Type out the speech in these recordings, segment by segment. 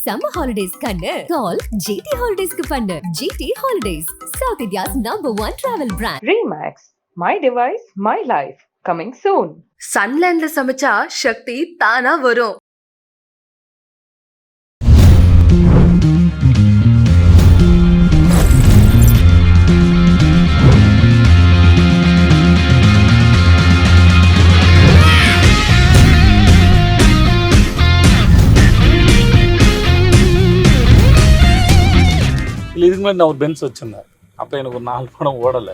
Summer holidays kannu call GT Holidays ku pannu. GT Holidays, South India's #1 travel brand. Remax, my device, my life. Coming soon. சன்லேண்ட்ல சமைச்சா சக்தி தானா வரும். இதுக்கு முன்னாடி நான் ஒரு பென்ஸ் வச்சிருந்தேன். அப்போ எனக்கு ஒரு 4 படம் ஓடலை.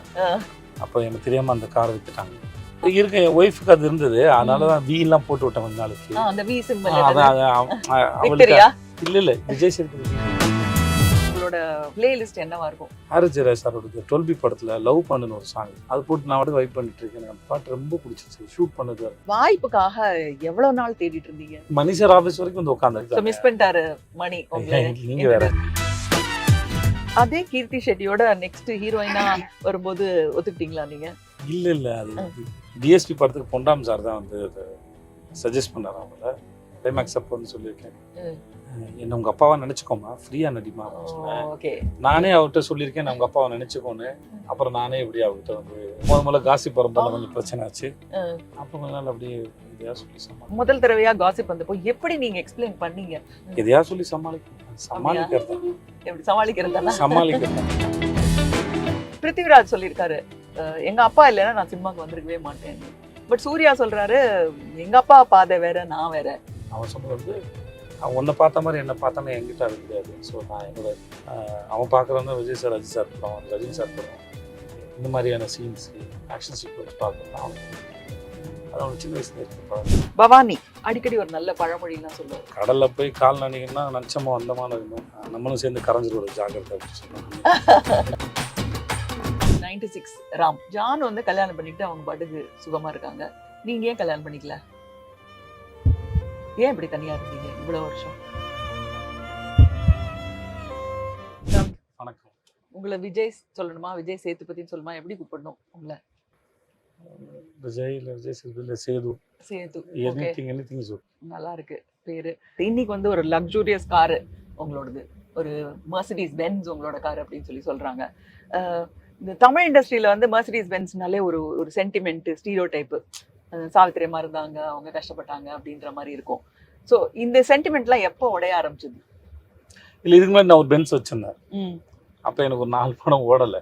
அப்போ எனக்கு தெரியாம அந்த காரை வித்துட்டாங்க. இருக்க என் ஒய்ஃபுக்கு அது இருந்தது, அதனால தான் வீலாம் போட்டு விட்டேன் கொஞ்ச நாளைக்கு. அந்த வி சிம்பல் இல்ல விஜய் சேதுபதி. உங்களோட பிளேலிஸ்ட் என்னவா இருக்கும்? ஆர்ஜே சாரோட 12B படத்துல லவ் பண்ணுன்னு ஒரு சாங், அது போட்டு நான் வந்து வைப் பண்ணிட்டு இருக்கேன். அந்த பாட்டு ரொம்ப பிடிச்சிருச்சு. ஷூட் பண்ணது வாய்ப்புக்காக எவ்வளவு நாள் தேடிட்டு இருந்தீங்க? மணிஷர் ஆபீஸ் வரைக்கும் வந்து உட்கார்ந்து மிஸ் பண்ணிட்டாரு மணி. நீங்க வேற. அதே கீர்த்தி ஷெட்டியோட நெக்ஸ்ட் ஹீரோயினா வரும்போது ஒத்துக்கிட்டீங்களா நீங்க? இல்ல அது டிஎஸ்பி படத்துக்கு பொண்டாம் சார் தான் வந்து சஜஸ்ட் பண்ணாரு. அவங்கள கிளைமேக்ஸ் அப்போன்னு சொல்லியிருக்கேன், என்ன உங்க அப்பாவா நினைச்சுக்கோமா, ஃப்ரீயா நடிமா. நானே அவர்கிட்ட சொல்லியிருக்கேன் நான் உங்க அப்பாவை நினைச்சுக்கோன்னு. அப்புறம் நானே இப்படி அவர்கிட்ட வந்து முதல்ல காசிப் பரம்பரை கொஞ்சம் பிரச்சனை ஆச்சு. அப்போ கொஞ்ச நாள் அப்படியே எதையா சொல்லி சமாளி. முதல் தடவையா காசிப் வந்தப்போ எப்படி நீங்க எக்ஸ்பிளைன் பண்ணீங்க? எதையா சொல்லி சமாளிக்கிறது. எப்படி சமாளிக்கிறதா? சமாளிக்கிறது. பிருத்திவிராஜ் சொல்லியிருக்காரு, எங்க அப்பா இல்லைன்னா நான் சினிமாக்கு வந்திருக்கவே மாட்டேன். பட் சூர்யா சொல்றாரு, எங்க அப்பா பாதை வேற, நான் வேற. அவன் சொன்னது வந்து அவன் உன்னை பார்த்த மாதிரி என்ன பார்த்தானே என்கிட்ட அது கிடையாது. ஸோ நான் என்னோட அவன் பார்க்குறவங்க விஜய் சார், அஜித் சார் படம், ரஜினி சார் படம், இந்த மாதிரியான சீன்ஸ், ஆக்ஷன் சீக்வன்ஸ் பார்க்கலாம். அது அவனுக்கு சின்ன வயசுல இருக்கு. பவானி அடிக்கடி ஒரு நல்ல பழமொழிலாம் சொல்லுவார், கடல்ல போய் கால் நினைக்கணும்னா நச்சமா வந்தமான இருக்கணும், நம்மளும் சேர்ந்து கரைஞ்சிருவோம் ஜாக்கிரதை அப்படின்னு சொல்லுவாங்க. 96 ராம் ஜான் வந்து கல்யாணம் பண்ணிட்டு அவங்க பாட்டுக்கு சுகமா இருக்காங்க. நீங்க ஏன் கல்யாணம் பண்ணிக்கல? ஏன் இப்படி தனியா இருந்தீங்க இவ்வளவு வருஷம்? வணக்கம். உங்களை விஜய் சொல்லணுமா, விஜய் சேதுபதினு சொல்லணுமா, எப்படி கூப்பிடணும் உங்களை? விஜய் சேதுபதி, சேது. எனிதிங் சோ நல்லா இருக்கு பேரு. இன்னைக்கு வந்து ஒரு லக்ஸூரியஸ் காரு உங்களோடது, ஒரு மெர்சிடிஸ் பென்ஸ் உங்களோட கார் அப்படின்னு சொல்றாங்க. இந்த தமிழ் இண்டஸ்ட்ரியில வந்து மெர்சிடிஸ் பென்ஸ்னாலே ஒரு சென்டிமெண்ட், ஸ்டீரியோ டைப்பு, சாவித்திரியமா இருந்தாங்க, அவங்க கஷ்டப்பட்டாங்க அப்படின்ற மாதிரி இருக்கும். ஸோ இந்த சென்டிமெண்ட்லாம் எப்போ உடைய ஆரம்பிச்சது? இல்லை, இதுக்கு முன்னாடி நான் ஒரு பென்ஸ் வச்சிருந்தேன். அப்போ எனக்கு ஒரு 4 படம் ஓடலை.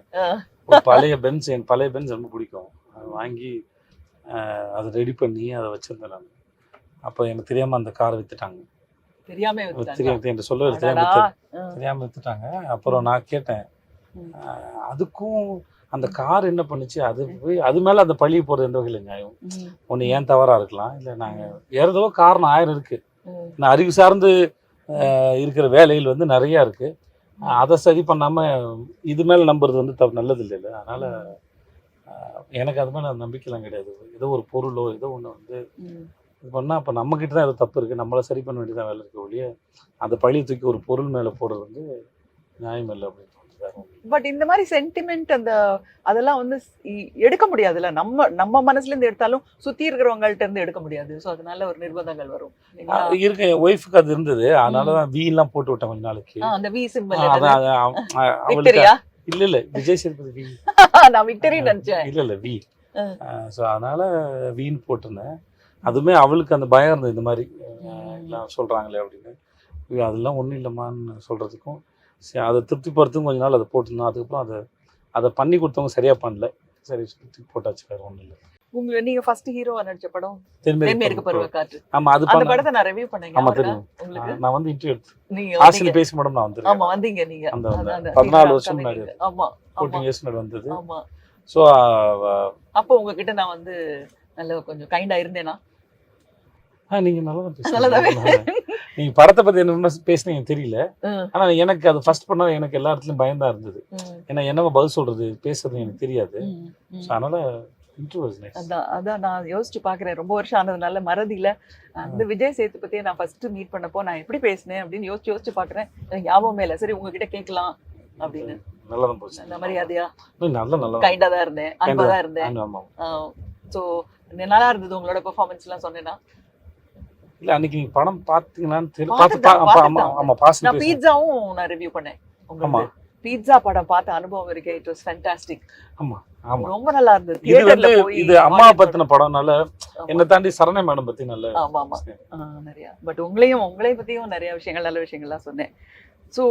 ஒரு பழைய பென்ஸ், எனக்கு பழைய பென்ஸ் ரொம்ப பிடிக்கும். அதை வாங்கி அதை ரெடி பண்ணி அதை வச்சிருந்தேன் நான். அப்போ எனக்கு தெரியாம அந்த காரை வித்துட்டாங்க. தெரியாம வித்துட்டாங்க. அப்புறம் நான் கேட்டேன், அதுக்கும் அந்த கார் என்ன பண்ணுச்சு, அது போய் அது மேல அந்த பழி போறது எந்த வகையில் நியாயம்? ஒன்று ஏன் தவறா இருக்கலாம், இல்லை நாங்கள் ஏறதோ காரணம் 1000 இருக்கு. நான் அறிவு சார்ந்து இருக்கிற வேலைகள் வந்து நிறைய இருக்கு. அதை சரி பண்ணாம இது மேல நம்புறது வந்து நல்லது இல்லை. அதனால எனக்கு அது மேல நம்பிக்கைலாம் கிடையாது. ஏதோ ஒரு பொருளோ ஏதோ ஒன்று வந்து இது பண்ணா அப்போ நம்ம கிட்ட தான் ஏதோ தப்பு இருக்கு, நம்மளை சரி பண்ண வேண்டியதான் வேலை இருக்க ஒழிய அந்த பழியை தூக்கி ஒரு பொருள் மேல போடுறது வந்து நியாயம் இல்லை அப்படின்னு. பட் இந்த மாதிரி சென்டிமெண்ட் அதெல்லாம் வந்து எடுக்க முடியாதுல்ல, நம்ம மனசுல இருந்து எடுத்தாலும் சுத்தி இருக்கிறவங்கள்ட்ட இருந்து எடுக்க முடியாது. ஸோ அதனால ஒரு நிர்பந்தங்கள் வரும். இருக்க என் ஒய்ஃபுக்கு அது இருந்தது, அதனாலதான் வீலாம் போட்டு விட்டேன் கொஞ்ச நாளைக்கு. அந்த வி சிம்பல் இல்ல விஜய் சேதுபதி. நான் விக்டரி நினைச்சேன். இல்ல வி. ஸோ அதனால வீண் போட்டிருந்தேன். அதுவுமே அவளுக்கு அந்த பயம் இருந்தது, இந்த மாதிரி எல்லாம் சொல்றாங்களே அப்படின்னு. அதெல்லாம் ஒன்றும் இல்லைம்மான்னு சொல்றதுக்கும் சரி அதை திருப்திப்படுத்தும் கொஞ்ச நாள் அதை போட்டிருந்தோம். அதுக்கப்புறம் அதை பண்ணி கொடுத்தவங்க சரியா பண்ணல, சரி திருப்தி போட்டாச்சு, வேற ஒன்றும் இல்லை. நீங்க ஃபர்ஸ்ட் ஹீரோவா நடிச்ச படம் தென்மேற்கு பருவக்காற்று. ஆமா, அது அந்த படத்தை நான் ரிவ்யூ பண்ணேன். ஆமா தெரியும். நான் வந்து இன்டர்வியூ எடுத்து ஹாஸ்டல் பேசி மேடம் நான் வந்து. ஆமா வந்தீங்க நீங்க. அந்த 14 வருஷம் முன்னாடி. ஆமா 14 இயர்ஸ் முன்னாடி வந்தது. ஆமா. சோ அப்போ உங்ககிட்ட நான் வந்து நல்ல கொஞ்சம் கைண்டா இருந்தேனா? நீங்க நல்லா பேசுறீங்க. நீங்க படத்தை பத்தி என்ன பேசுனீங்க தெரியல, ஆனா எனக்கு அது ஃபர்ஸ்ட் பண்ண எனக்கு எல்லா இடத்துலயும் பயந்தா இருந்தது. ஏன்னா என்ன பதில் சொல்றது பேசுறது எனக்கு தெரியாது. அதனால அதான் நான் யோசிச்சு பாக்குறேன். ரொம்ப வருஷம் ஆனதுனால மறதியில அந்த விஜய் சேதுபதியை நான் ஃபர்ஸ்ட் மீட் பண்ணப்போ நான் எப்படி பேசினேன் அப்படின்னு யோசிச்சு பாக்குறேன். எனக்கு ஞாபகமே இல்லை. சரி உங்ககிட்ட கேட்கலாம் அப்படின்னு. நல்லதான் போச்சு. அந்த மாதிரியாதையா நல்ல கைண்டா தான் இருந்தேன், அன்பா தான் இருந்தேன். ஸோ நல்லா இருந்தது உங்களோட பெர்ஃபார்மன்ஸ் எல்லாம் சொன்னேன்னா. இல்லை அன்னைக்கு நீங்கள் படம் பார்த்தீங்களான்னு தெரியல. பார்த்துட்டேன். ஆமாம் பாஸ். நான் பீட்சாவும் நான் ரிவ்யூ பண்ணேன் ஆமா. உங்களுக்கு. பீட்சா படம் பார்த்த அனுபவம் இருக்கு. It was fantastic. ஆமாம் ஆமாம். ரொம்ப நல்லா இருந்தது. இது தியேட்டர்ல போய் இது அம்மா பத்தின படம்னால என்னை தாண்டி சரணை மேடம் பத்தி நல்ல. ஆமா நிறைய. பட் உங்களையும் பத்தியும் நிறைய விஷயங்கள், நல்ல விஷயங்கள்லாம் சொன்னேன். ஸோ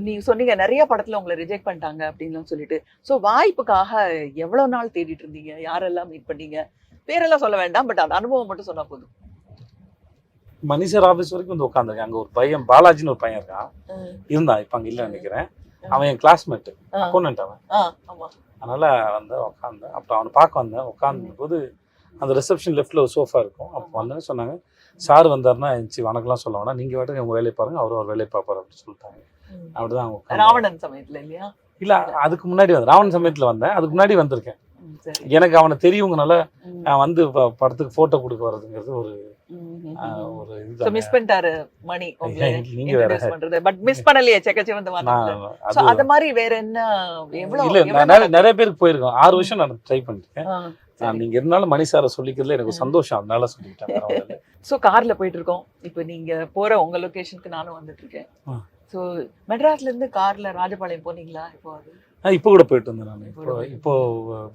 நீங்க சொன்னீங்க நிறைய படத்துல உங்களை ரிஜெக்ட் பண்ணிட்டாங்க அப்படின்லாம் சொல்லிட்டு. ஸோ வாய்ப்புக்காக எவ்வளவு நாள் தேடிட்டு இருந்தீங்க? யாரெல்லாம் மீட் பண்ணீங்க? பேரெல்லாம் சொல்ல வேண்டாம், பட் அந்த அனுபவம் மட்டும் சொன்னா போதும். மணி சார் ஆஃபீஸ் வரைக்கும் வந்து உட்காந்துருக்கேன். அங்கே ஒரு பையன் பாலாஜின்னு ஒரு பையன் இருக்கான், இருந்தான், இப்போ அங்கே இல்லை நினைக்கிறேன். அவன் என் கிளாஸ்மேட், அக்கௌண்டன்ட் அவன். அதனால வந்து உட்காந்தேன். அப்புறம் அவனை பார்க்க வந்தேன். உட்காந்துருக்கும் போது அந்த ரிசப்ஷன் லெஃப்டில் ஒரு சோஃபா இருக்கும். அப்போ வந்தேன்னு சொன்னாங்க, சார் வந்தாருன்னா எந்திச்சு வணக்கம்லாம் சொல்ல வேணாம், நீங்கள் வாட்டுக்கு உங்கள் வேலையை பாருங்க, அவர் வேலையை பார்ப்பார் அப்படின்னு சொல்லிட்டாங்க. அப்படிதான் அவங்க ராவணன் சமயத்துல இல்லையா? இல்லை, அதுக்கு முன்னாடி வந்து ராவணன் சமயத்தில் வந்தேன். அதுக்கு முன்னாடி வந்திருக்கேன். எனக்கு அவனை தெரியுங்கனால வந்து படத்துக்கு போட்டோ கொடுக்க வர்றதுங்கிறது ஒரு சோ மிஸ் பண்ணிட்டாரு மணி நீங்க வேற பண்றது. பட் மிஸ் பண்ணலையே செக்கச்சே வந்து வந்தாங்க. சோ அத மாதிரி வேற என்ன எவ்வளவு? இல்ல நான் நிறைய பேருக்கு போயிருக்கோம். 6 வருஷம் நான் ட்ரை பண்ணிருக்கேன். நீங்க இருந்தாலும் மணி சாரை சொல்லிக்கிறதுல எனக்கு சந்தோஷம், அதனால சொல்லிட்டேன். சோ கார்ல போயிட்டு இருக்கோம். இப்போ நீங்க போற உங்க லொகேஷனுக்கு நானும் வந்துட்டு இருக்கேன். சோ மெட்ராஸ்ல இருந்து கார்ல ராஜபாளையம் போனீங்களா? இப்போ கூட போயிட்டு வந்தேன் நான். இப்போ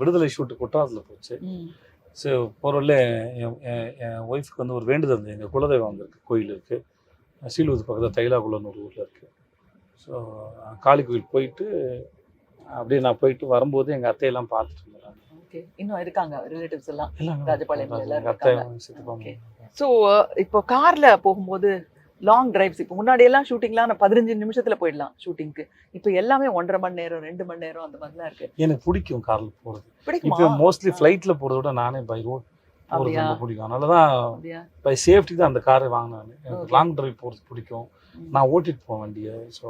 விடுதலை ஷூட்டு குற்றாலத்துல போச்சு. ஸோ போகிறவர்கள என் ஒய்ஃபுக்கு வந்து ஒரு வேண்டுதல் இருந்தது. எங்கள் குலதெய்வம் அங்கே இருக்குது, கோயில் இருக்குது, சீலூர் பக்கத்தில் தைலாகுளம்னு ஒரு ஊரில் இருக்குது. ஸோ காளி கோயில் போயிட்டு அப்படியே நான் போயிட்டு வரும்போது எங்கள் அத்தையெல்லாம் பார்த்துட்டு இருந்தேன். ஓகே, இன்னும் இருக்காங்க ரிலேட்டிவ்ஸ் எல்லாம் ராஜபாளையம் எல்லாரும் அத்தை சித்தப்பா. ஸோ இப்போ காரில் போகும்போது லாங் டிரைவ்ஸ், இப்போ முன்னாடி எல்லாம் ஷூட்டிங்லாம் 15 நிமிஷத்துல போயிடலாம் ஷூட்டிங்க்கு. இப்போ எல்லாமே 1.5 மணி நேரம் 2 மணி நேரம் அந்த மாதிரிலாம் இருக்கு. எனக்கு பிடிக்கும் கார்ல போறது. இப்போ மோஸ்ட்லி ஃப்ளைட்ல போறத விட நானே பை ரோட் போறது ரொம்ப பிடிக்கும். அதனாலதான் பை சேஃப்டி தான் அந்த காரை வாங்கினேன். எனக்கு லாங் டிரைவ் போறது பிடிக்கும். நான் ஓட்டிட்டு போவேன் வண்டியை. ஸோ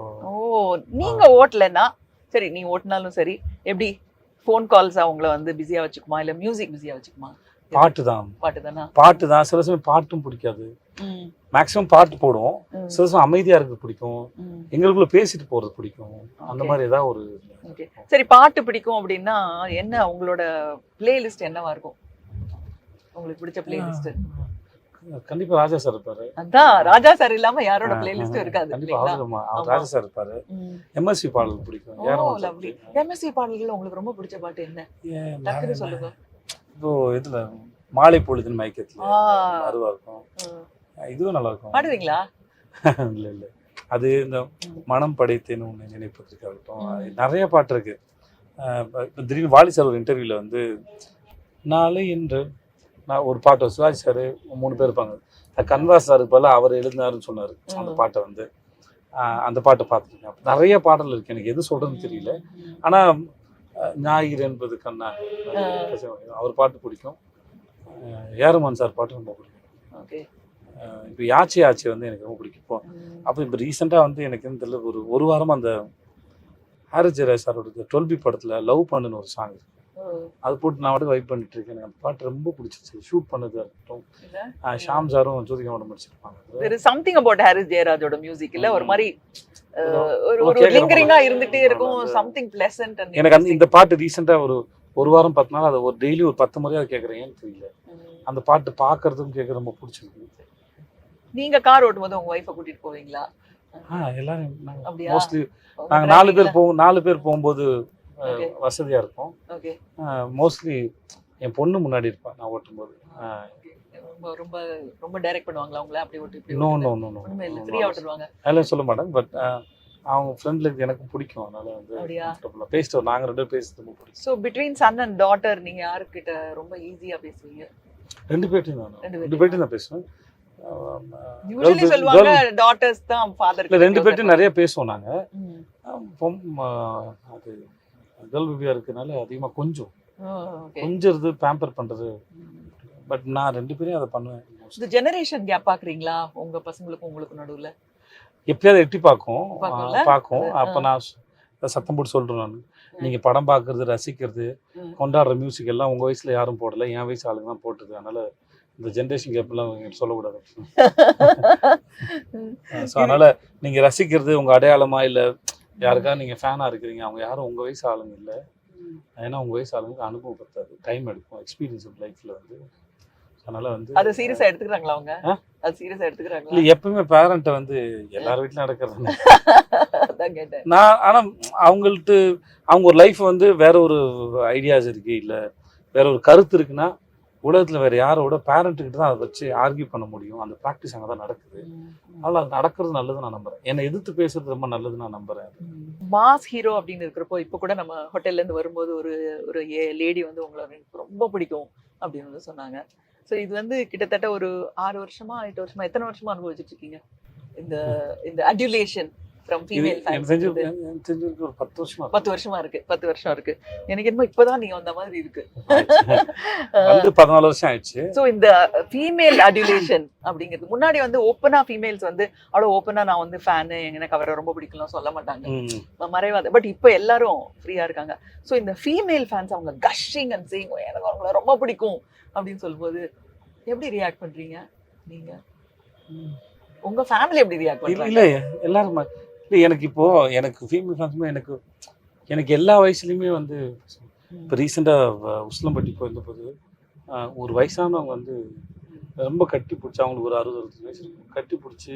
நீங்க ஓட்டலன்னா சரி, நீ ஓட்டினாலும் சரி, எப்படி ஃபோன் கால்ஸ் அவங்கள வந்து பிஸியா வச்சுக்குமா, இல்ல மியூசிக் பிஸியா வச்சுக்குமா? பாட்டு தான். சில சமயம் பாட்டும் பிடிக்காது. மேக்ஸிமம் பாட்டு போடுவோம். சில சமயம் அமைதியா இருக்கு பிடிக்கும். எங்களுக்குள்ள பேசிட்டு போறது பிடிக்கும். அந்த மாதிரி ஏதாவது ஒரு. சரி, பாட்டு பிடிக்கும் அப்படின்னா என்ன உங்களோட பிளேலிஸ்ட் என்னவா இருக்கும்? உங்களுக்கு பிடிச்ச பிளேலிஸ்ட்? கண்டிப்பா ராஜா சார் இருப்பாரு. அதான் ராஜா சார் இல்லாம யாரோட பிளேலிஸ்டும் இருக்காது. கண்டிப்பா ராஜா சார் இருப்பாரு. எம்எஸ்வி பாடல் பிடிக்கும். எம்எஸ்வி பாடல்கள் உங்களுக்கு ரொம்ப பிடிச்ச பாட்டு என்ன? டக்குனு சொல்லுங்க. இப்போ இதுல மாலை பொழுதுன்னு மயக்கத்துல அருவா இருக்கும். இதுவும் நல்லா இருக்கும். பாடுவீங்களா? இல்ல அது இந்த மனம் படைத்தேன்னு ஒன்று நினைப்பதற்காகட்டும், நிறைய பாட்டு இருக்கு. இப்போ திடீர்னு வாலி சார் ஒரு இன்டர்வியூல வந்து நாளை என்று நான் ஒரு பாட்டு, சிவாஜி சார் 3 பேர் இருப்பாங்க, கன்வாஸ் சாருக்கு பதில் அவர் எழுதினாருன்னு சொன்னார். அந்த பாட்டை வந்து அந்த பாட்டை பார்த்துருக்கேன். நிறைய பாடல் இருக்கு, எனக்கு எது சொல்றதுன்னு தெரியல. ஆனா ஞாயிறு என்பது கண்ணா அவர் பாட்டு பிடிக்கும். ஏரமான் சார் பாட்டு ரொம்ப பிடிக்கும். இப்போ யாச்சி வந்து எனக்கு ரொம்ப பிடிக்கும். இப்போ அப்போ இப்போ ரீசெண்டாக வந்து எனக்கு தெரியல, ஒரு வாரமாக அந்த ஹாரிஸ் ஜெயராஜ் சாரோட 12B படத்தில் லவ் பண்ணுன்னு ஒரு சாங் இருக்கு. அது போட்டு நான் வந்து வைப் பண்ணிட்டு இருக்கேன். எனக்கு பாட்டு ரொம்ப பிடிச்சிருச்சு. ஷூட் பண்ணது இருக்கட்டும், ஷாம் சாரும் ஜோதிகா மேடம் முடிச்சிருப்பாங்க. there is something about Harris ஜெயராஜோட மியூசிக்ல ஒரு மாதிரி ஒரு லிங்கரிங்கா இருந்துட்டே இருக்கும். Something pleasant. எனக்கு அந்த இந்த பாட்டு ரீசெண்டா ஒரு வாரம் 10 நாள் அது ஒரு டெய்லி ஒரு 10 முறையா கேட்குறேன். ஏன்னு தெரியல, அந்த பாட்டு பார்க்கறதும் கேட்க ரொம்ப பிடிச்சிருக்கு. நீங்க கார் ஓட்டும்போது உங்க ஒய்ஃபை கூட்டிட்டு போவீங்களா? எல்லாரும் மோஸ்ட்லி நாங்க 4 பேர் போகும்போது வசதியா இருக்கும். மோஸ்ட்லி என் பொண்ணு முன்னாடி இருப்பா நான் ஓட்டும்போது. ரொம்ப ரொம்ப டைரக்ட் பண்ணுவாங்களா உங்களை? அப்படி ஓட்டி நோ ஃப்ரீயா ஓட்டுவாங்க அதெல்லாம் சொல்ல மாட்டேன். பட் அவங்க ஃப்ரெண்ட்ல எனக்கு பிடிக்கும். அதனால வந்து பேசிட்டு நாங்க 2 பேரும் பேசிட்டு ரொம்ப பிடிக்கும். So between son and daughter நீங்க யாருக்கிட்ட ரொம்ப ஈஸியா பேசுவீங்க? 2 பேர்ட்டையும் தான் பேசுவேன். யூசுவலி சொல்வாங்க டாட்டர்ஸ் தான் ஃாதர். இல்ல 2 பேர்ட்டையும் நிறைய பேசுவோம் நாங்க. அது கேர்ள் பேபியா இருக்கனால அதிகமா கொஞ்சிறது பேம்பர் பண்றது. பட் நான் 2 பேரையும் அதை பண்ணுவேன். இந்த ஜெனரேஷன் கேப் பாக்குறீங்களா உங்க பசங்களுக்கும் உங்களுக்கு நடுவுல? எப்பயாவது எட்டி பார்க்கும். அப்ப நான் சத்தம் போட்டு சொல்றேன், நான் நீங்க படம் பார்க்கறது, ரசிக்கிறது, கொண்டாடுற மியூசிக் எல்லாம் உங்க வயசுல யாரும் போடல, என் வயசு ஆளுங்க தான் போட்டுது. அதனால இந்த ஜென்ரேஷன் கேப் எல்லாம் சொல்லக்கூடாது. ஸோ அதனால நீங்க ரசிக்கிறது உங்க அடையாளமா இல்ல யாருக்காவது நீங்க ஃபேனா இருக்கிறீங்க, அவங்க யாரும் உங்க வயசு ஆளுங்க இல்லை. ஏன்னா உங்க வயசு ஆளுங்களுக்கு அனுபவம் பத்தாது, டைம் எடுக்கும், எக்ஸ்பீரியன்ஸ் லைஃப்ல வந்து. அதனால வந்து அது சீரியஸா எடுத்துக்கிறாங்களா அவங்க? ஆ? அது சீரியஸா எடுத்துக்கிறாங்களா? இல்லை, எப்பவுமே பேரண்ட்டை வந்து எல்லார் வீட்லையும் நடக்கிறது. அதான் கேட்டேன். நான் ஆனால் அவங்கள்ட்ட அவங்க ஒரு லைஃப் வந்து வேற ஒரு ஐடியாஸ் இருக்கு, இல்லை வேற ஒரு கருத்து இருக்குன்னா உலகத்தில் வேற யாரோட பேரண்ட்டுக்கிட்ட தான் அதை வச்சு ஆர்கியூ பண்ண முடியும். அந்த ப்ராக்டிஸ் அங்கே தான் நடக்குது. அதனால் அது நடக்கிறது நல்லது நான் நம்புறேன். என்னை எதிர்த்து பேசுறது ரொம்ப நல்லது நான் நம்புறேன். மாஸ் ஹீரோ அப்படின்னு இருக்கிறப்போ இப்போ கூட நம்ம ஹோட்டல்ல இருந்து வரும்போது ஒரு ஒரு லேடி வந்து உங்களை எனக்கு ரொம்ப பிடிக்கும் அப்படின்னு வந்து சொன்னாங்க. ஸோ இது வந்து கிட்டத்தட்ட ஒரு 6 வருஷமா 8 வருஷமா எத்தனை வருஷமா அனுபவிச்சுட்டு இருக்கீங்க இந்த இந்த அட்யூலேஷன் ஃப்ரம் இது ஃபீமேல் எனக்கு தெரிஞ்சிருக்கு ஒரு 10 வருஷமா 10 வருஷமா இருக்கு. 10 வருஷம் இருக்கு. எனக்கு என்னமோ இப்பதான் நீங்க வந்த மாதிரி இருக்கு. வந்து 14 வருஷம் ஆயிடுச்சு. ஸோ இந்த ஃபீமேல் அட்யூலேஷன் அப்படிங்கிறது முன்னாடி வந்து ஓப்பனா ஃபீமேல்ஸ் வந்து அவ்வளோ ஓப்பனா நான் வந்து ஃபேனு எனக்கு அவரை ரொம்ப பிடிக்கலாம் சொல்ல மாட்டாங்க, மறைவாத. பட் இப்போ எல்லாரும் ஃப்ரீயா இருக்காங்க. ஸோ இந்த ஃபீமேல் ஃபேன்ஸ் அவங்க கஷிங் அண்ட் சேயிங் எனக்கு அவங்கள ரொம்ப பிடிக்கும் அப்படின்னு சொல்லும்போது எப்படி ரியாக்ட் பண்றீங்க நீங்க? உங்க ஃபேமிலி எப்படி ரியாக்ட் பண்றாங்க? இல்லை எல்லாரும் இல்லை, எனக்கு இப்போ எனக்கு ஃபீமேல் ஃபேன்ஸுமே எனக்கு எல்லா வயசுலையுமே வந்து இப்போ ரீசெண்டாக உசிலம்பட்டி போயிருந்தபோது ஒரு வயசானவங்க வந்து ரொம்ப கட்டி பிடிச்சி, அவங்களுக்கு ஒரு 60-65 வயசு இருக்கும், கட்டி பிடிச்சி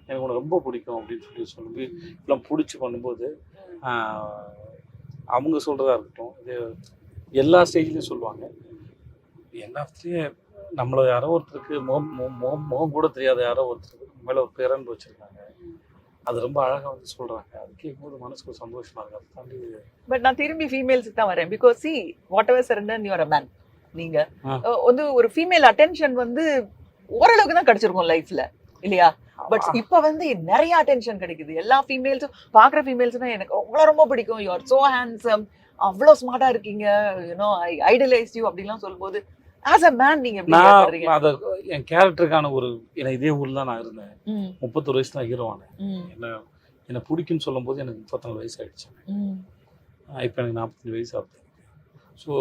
எனக்கு உனக்கு ரொம்ப பிடிக்கும் அப்படின்னு சொல்லி இப்பெல்லாம் பிடிச்சி பண்ணும்போது அவங்க சொல்கிறதா இருக்கட்டும், இது எல்லா ஸ்டேஜ்லேயும் சொல்லுவாங்க. என்ன நம்மளை யாரோ ஒருத்தருக்கு முகம் கூட தெரியாத யாரோ ஒருத்தருக்கு மேலே ஒரு பேரன்பு வச்சுருக்காங்க. அது ரொம்ப அழகாக வந்து சொல்கிறாங்க. அது கேட்கும்போது மனசுக்கு ஒரு சந்தோஷமா இருக்கு. அதை தாண்டி பட் நான் திரும்பி ஃபீமேல்ஸுக்கு தான் வரேன். Because see what ever surrender you are a man. நீங்க வந்து ஒரு ஃபீமேல் அட்டென்ஷன் வந்து ஓரளவுக்கு தான் கிடைச்சிருக்கும் லைஃப்ல இல்லையா? பட் இப்ப வந்து நிறைய அட்டென்ஷன் கிடைக்குது. எல்லா ஃபீமேல்ஸும் பாக்குற ஃபீமேல்ஸ்னா எனக்கு உங்களை ரொம்ப பிடிக்கும், யூ ஆர் சோ ஹேண்ட்ஸம், அவ்வளோ ஸ்மார்ட்டா இருக்கீங்க, யூனோ ஐ ஐடலைஸ் யூ அப்படிலாம் சொல்லும்போது ஆஸ் அ மேன் நீங்க எப்படி பண்றீங்க? நான் அதை என் கேரக்டருக்கான ஒரு இதே ஊர்ல தான் நான் இருந்தேன். 31 வயசு தான் ஹீரோ ஆனேன். என்ன பிடிக்குன்னு சொல்லும் போது எனக்கு 34 வயசு ஆயிடுச்சு. இப்போ எனக்கு 45 வயசு ஆகுது. ஸோ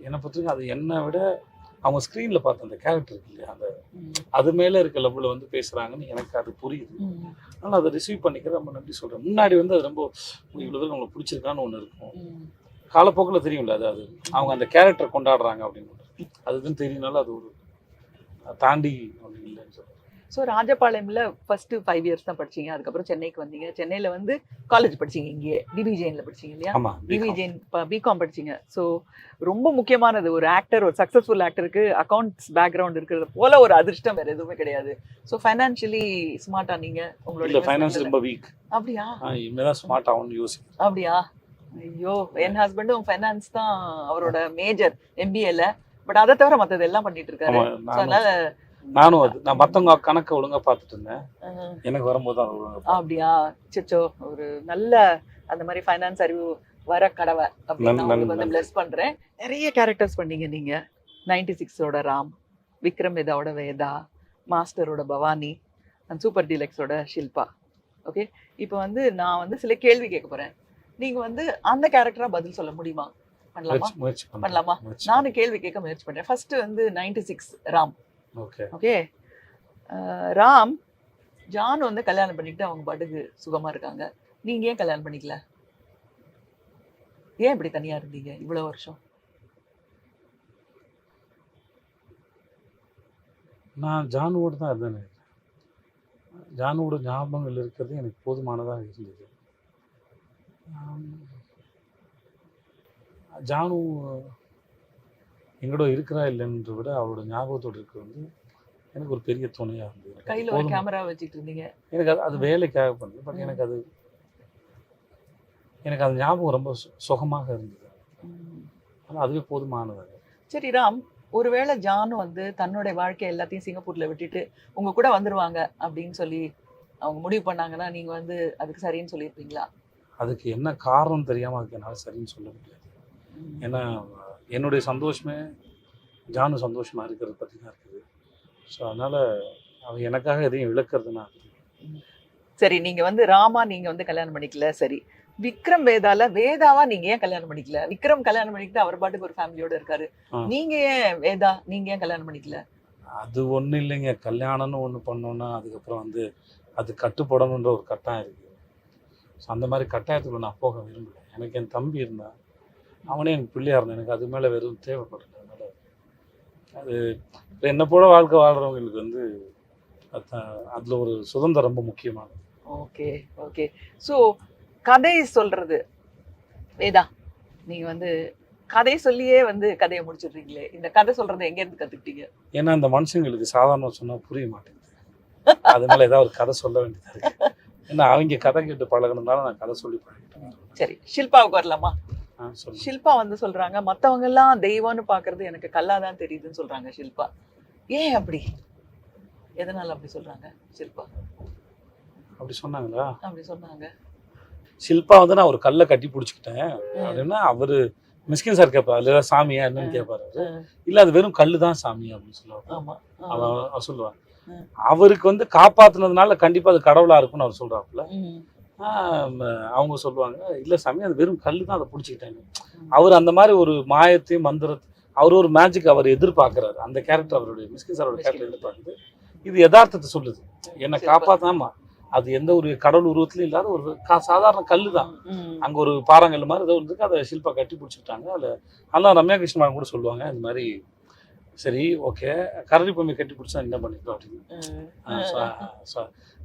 என்னை பொறுத்தவரைக்கும் அது என்னை விட அவங்க ஸ்க்ரீனில் பார்த்த அந்த கேரக்டர் இருக்கு இல்லையா, அந்த அது மேலே இருக்க லெவலில் வந்து பேசுகிறாங்கன்னு எனக்கு அது புரியுது. அதனால் அதை ரிசீவ் பண்ணிக்கிற ரொம்ப நன்றி சொல்கிறேன். முன்னாடி வந்து அது ரொம்ப இவ்வளோ பேர் உங்களுக்கு பிடிச்சிருக்கான்னு ஒன்று இருக்கும். காலப்போக்கில் தெரியும்ல, அது அவங்க அந்த கேரக்டர் கொண்டாடுறாங்க அப்படின்னு அதுதான் தெரியும்னால அது ஒரு தாண்டி ஒன்று இல்லைன்னு சொல்கிறேன். ஸோ ராஜபாளையம்ல ஃபர்ஸ்ட் 5 இயர்ஸ் தான் படிச்சீங்க. அதுக்கப்புறம் சென்னைக்கு வந்தீங்க. சென்னையில் வந்து காலேஜ் படிச்சீங்க, இங்கே டிவி ஜெயினில் படிச்சீங்க இல்லையா? டிவி ஜெயின் பிகாம் படிச்சீங்க. ஸோ ரொம்ப முக்கியமானது ஒரு ஆக்டர், ஒரு சக்ஸஸ்ஃபுல் ஆக்டருக்கு அக்கௌண்ட்ஸ் பேக்ரவுண்ட் இருக்கிறது போல ஒரு அதிர்ஷ்டம் வேறு எதுவுமே கிடையாது. ஸோ ஃபைனான்ஷியலி ஸ்மார்ட்டா நீங்க உங்களோட ஃபைனான்ஸ் ரொம்ப வீக். அப்படியா? இனிமேதான் ஸ்மார்ட் ஆகும்னு யோசிக்கிறேன். அப்படியா? ஐயோ, என் ஹஸ்பண்டும் ஃபைனான்ஸ் தான் அவரோட மேஜர் MBAல. பட் அதை தவிர மற்றது எல்லாம் பண்ணிட்டு இருக்காரு. அதனால நானும் நான் மற்றவங்க கணக்கை ஒழுங்கா பார்த்துட்டு இருந்தேன். எனக்கு வரும்போது தான் ஒழுங்கா. அப்படியா? சிச்சோ, ஒரு நல்ல அந்த மாதிரி ஃபைனான்ஸ் அறிவு வர கடவை அப்படின்னு வந்து பிளஸ் பண்றேன். நிறைய கேரக்டர்ஸ் பண்ணீங்க நீங்க. 96ஓட ராம், விக்ரம் வேதாவோட வேதா, மாஸ்டரோட பவானி, அண்ட் சூப்பர் டீலக்ஸோட ஷில்பா. ஓகே, இப்போ வந்து நான் வந்து சில கேள்வி கேட்க போறேன். நீங்க வந்து அந்த கேரக்டரா பதில் சொல்ல முடியுமா? பண்ணலாமா? நானும் கேள்வி கேட்க முயற்சி பண்றேன். ஃபர்ஸ்ட் வந்து 96 ராம். ஓகே, ராம் ஜான் வந்து கல்யாணம் பண்ணிக்கிட்டு அவங்க பாட்டுக்கு சுகமா இருக்காங்க. நீங்க ஏன் கல்யாணம் பண்ணிக்கல? ஏன் இப்படி தனியா இருந்தீங்க இவ்வளவு வருஷம்? நான் ஜானுவோட தான் இருந்தேன். ஜானுவோட ஞாபகங்கள் இருக்கிறது எனக்கு போதுமானதாக இருந்தது. ஜானு எங்கூட இருக்கிறா இல்லைன்ற விட அவளோட ஞாபகத்தோடு இருக்கிறது வந்து எனக்கு ஒரு பெரிய துணையாக இருந்தது. கையில் ஒரு கேமரா வச்சுட்டு இருந்தீங்க. எனக்கு அது வேலைக்காக பண்ணது. பட் எனக்கு அது ஞாபகம் ரொம்ப சுகமாக இருந்தது. ஆனால் அதுவே போதுமானது. சரி ராம், ஒருவேளை ஜானு வந்து தன்னுடைய வாழ்க்கை எல்லாத்தையும் சிங்கப்பூர்ல விட்டுட்டு உங்க கூட வந்துருவாங்க அப்படின்னு சொல்லி அவங்க முடிவு பண்ணாங்கன்னா நீங்க வந்து அதுக்கு சரின்னு சொல்லியிருப்பீங்களா? அதுக்கு என்ன காரணம் தெரியாமல் அதுக்கு என்னால் சரின்னு சொல்ல முடியாது. ஏன்னா என்னுடைய சந்தோஷமே ஜானு சந்தோஷமாக இருக்கிறத பற்றி தான் இருக்குது. ஸோ அதனால் அவன் எனக்காக எதையும் இழக்கிறதுனா. சரி, நீங்கள் வந்து ராமா நீங்கள் வந்து கல்யாணம் பண்ணிக்கல. சரி, விக்ரம் வேதாவா நீங்கள் ஏன் கல்யாணம் பண்ணிக்கல? விக்ரம் கல்யாணம் பண்ணிக்கிட்டு அவர் பாட்டுக்கு ஒரு ஃபேமிலியோடு இருக்காரு. நீங்கள் ஏன் நீங்கள் ஏன் கல்யாணம் பண்ணிக்கல? அது ஒன்றும் இல்லைங்க. கல்யாணம்னு ஒன்று பண்ணோன்னா அதுக்கப்புறம் வந்து அது கட்டுப்படணுன்ற ஒரு கட்டாயம் இருக்குது. ஸோ அந்த மாதிரி கட்டாயத்துக்குள்ள நான் போக விரும்பல. எனக்கு என் தம்பி இருந்தான், அவனே எனக்கு பிள்ளையாக இருந்தான். எனக்கு அது மேலே வெறும் தேவைப்படல. அதனால் அது என்னை போல வாழ்க்கை வாழ்கிறவங்களுக்கு வந்து அதில் ஒரு சுதந்திரம் ரொம்ப முக்கியமானது. Okay okay. ஸோ கதை சொல்றது வேதா, நீங்க வந்து கதை சொல்லியே வந்து கதையை முடிச்சிடுறீங்களே, இந்த கதை சொல்றதை எங்க இருந்து கத்துக்கிட்டீங்க? ஏன்னா அந்த மனுஷங்களுக்கு சாதாரண சொன்னால் புரிய மாட்டேங்குது, அதனால ஏதாவது ஒரு கதை சொல்ல வேண்டியதாக இருக்கு. ஏன்னா அவங்க கதை கேட்டு பழகணும்னால நான் கதை சொல்லி பழகிட்டேன். சரி, ஷில்பாவுக்கு வரலாமா? சொல்லுங்க. ஷில்பா வந்து சொல்றாங்க, மத்தவங்க எல்லாம் தெய்வம்னு பாக்குறது எனக்கு கல்லாதான் தெரியுதுன்னு சொல்றாங்க ஷில்பா. ஏன் அப்படி? எதனால அப்படி சொல்றாங்க ஷில்பா? அப்படி சொன்னாங்களா? அப்படி சொன்னாங்க. ஷில்பா வந்து நான் ஒரு கல்லை கட்டி பிடிச்சிக்கிட்டேன் அப்படின்னா அவரு மிஸ்கின் சார் கேட்பாரு, அதுல ஏதாவது சாமியா என்னன்னு கேட்பாரு. இல்ல அது வெறும் கல்லு தான் சாமி அப்படின்னு சொல்லுவாங்க. ஆமா, அவன் சொல்லுவான். அவருக்கு வந்து காப்பாத்துனதுனால கண்டிப்பா அது கடவுளா இருக்கும்னு அவர் சொல்றாப்புல. அவங்க சொல்லுவாங்க இல்ல சாமி அது வெறும் கல்லு தான், அதை பிடிச்சிக்கிட்டாங்க. அவர் அந்த மாதிரி ஒரு மாயத்தையும் மந்திரத்தை, அவர் ஒரு மேஜிக் அவர் எதிர்பார்க்கிறாரு. அந்த கேரக்டர் அவருடைய மிஸ்கின் சாரோட கேரக்டர் எதிர்பார்க்குது. இது யதார்த்தத்தை சொல்லுது, என்னை காப்பாத்தாமா. அது எந்த ஒரு கடவுள் உருவத்திலும் இல்லாத ஒரு சாதாரண கல்லு தான். அங்க ஒரு பாறாங்கல் மாதிரி ஏதோ இருக்கு, அதை ஷில்பா கட்டி பிடிச்சிக்கிட்டாங்க. அதுல அதெல்லாம் ரம்யா கிருஷ்ணன் கூட சொல்லுவாங்க இந்த மாதிரி, சரி ஓகே கரடி பொம்மை கட்டி பிடிச்சா என்ன பண்ணிக்கலாம் அப்படின்னு.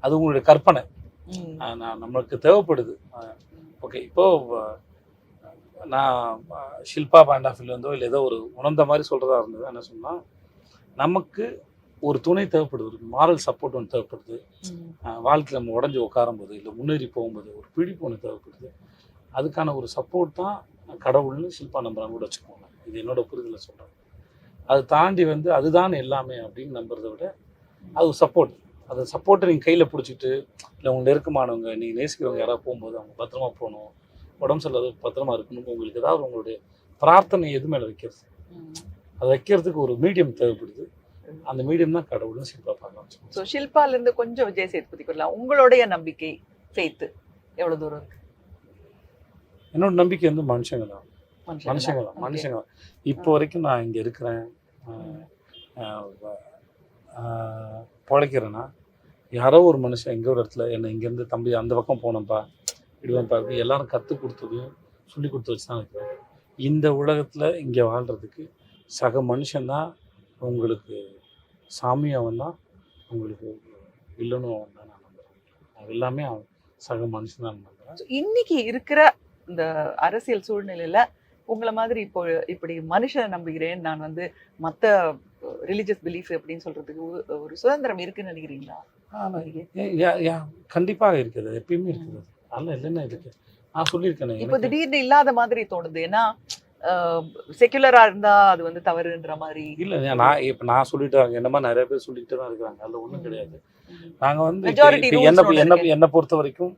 அது உங்களுடைய கற்பனை, நம்மளுக்கு தேவைப்படுது. ஓகே, இப்போ நான் ஷில்பா பாயிண்ட் ஆஃப் வியூல இருந்தோ இல்லை ஏதோ ஒரு உணர்ந்த மாதிரி சொல்றதா இருந்தது. என்ன சொன்னா, நமக்கு ஒரு துணை தேவைப்படுது, ஒரு மாரல் சப்போர்ட் ஒன்று தேவைப்படுது. வாழ்க்கையில் நம்ம உடஞ்சி உட்காரும் போது இல்லை முன்னேறி போகும்போது ஒரு பிடிப்பு ஒன்று தேவைப்படுது. அதுக்கான ஒரு சப்போர்ட் தான் கடவுள்னு ஷில்பா நம்புறாங்க கூட வச்சுக்கோங்க. இது என்னோட புரிதலை சொல்கிறேன். அது தாண்டி வந்து அதுதான் எல்லாமே அப்படின்னு நம்புறதை விட அது ஒரு சப்போர்ட். அந்த சப்போர்ட்டை நீங்கள் கையில் பிடிச்சிட்டு இல்லை உங்க நெருக்கமானவங்க நீங்கள் நேசிக்கிறவங்க யாராவது போகும்போது அவங்க பத்திரமா போகணும், உடம்பு சரியில்லாத பத்திரமா இருக்கணும், உங்களுக்கு ஏதாவது உங்களுடைய பிரார்த்தனை எது மேலே வைக்கிறது, அதை வைக்கிறதுக்கு ஒரு மீடியம் தேவைப்படுது. அந்த மீடியம் தான் கடவுள்னு ஷில்பா பார்க்கலாம். ஸோ ஷில்பால இருந்து கொஞ்சம் விஜய் சேதுபதி கொள்ளலாம். உங்களுடைய நம்பிக்கை ஃபெய்த் எவ்வளவு தூரம் இருக்கு? என்னோட நம்பிக்கை வந்து மனுஷங்க தான். இப்போ வரைக்கும் நான் இங்கே இருக்கிறேன், பிழைக்கிறேன்னா யாரோ ஒரு மனுஷன் எங்கே ஒரு இடத்துல என்னை இங்கேருந்து தம்பி அந்த பக்கம் போனோம்ப்பா இடுவேன்ப்பா அப்படி எல்லாரும் கற்றுக் கொடுத்ததையும் சொல்லி கொடுத்து வச்சு தான் இருக்கிறேன். இந்த உலகத்தில் இங்கே வாழ்கிறதுக்கு சக மனுஷன்தான் உங்களுக்கு சாமியாகவும் தான், உங்களுக்கு இல்லைன்னு அவன் தான் நான் நம்புகிறேன். அது எல்லாமே அவன் சக மனுஷன் தான் நம்புகிறேன். இன்னைக்கு இருக்கிற இந்த அரசியல் சூழ்நிலையில உங்களை மாதிரி இப்போ இப்படி மனுஷனை நம்புகிறேன், நான் வந்து மற்ற ரிலீஜியஸ் பிலீஃப் அப்படின்னு சொல்றதுக்கு ஒரு சுதந்திரம் இருக்குன்னு நினைக்கிறீங்களா? கண்டிப்பாக இருக்குது, எப்பயுமே இருக்குது. அதெல்லாம் இல்லைன்னா இருக்கு. நான் சொல்லியிருக்கேன் இப்போ திடீர்னு இல்லாத மாதிரி தோணுது. ஏன்னா செக்குலரா இருந்தா அது வந்து தவறுன்ற மாதிரி இல்ல. நான் சொல்லிட்டு என்ன மாதிரி நிறைய பேர் சொல்லிட்டு தான் இருக்கிறாங்க, அதுல ஒண்ணும் கிடையாது. நாங்க வந்து என்னை பொறுத்த வரைக்கும்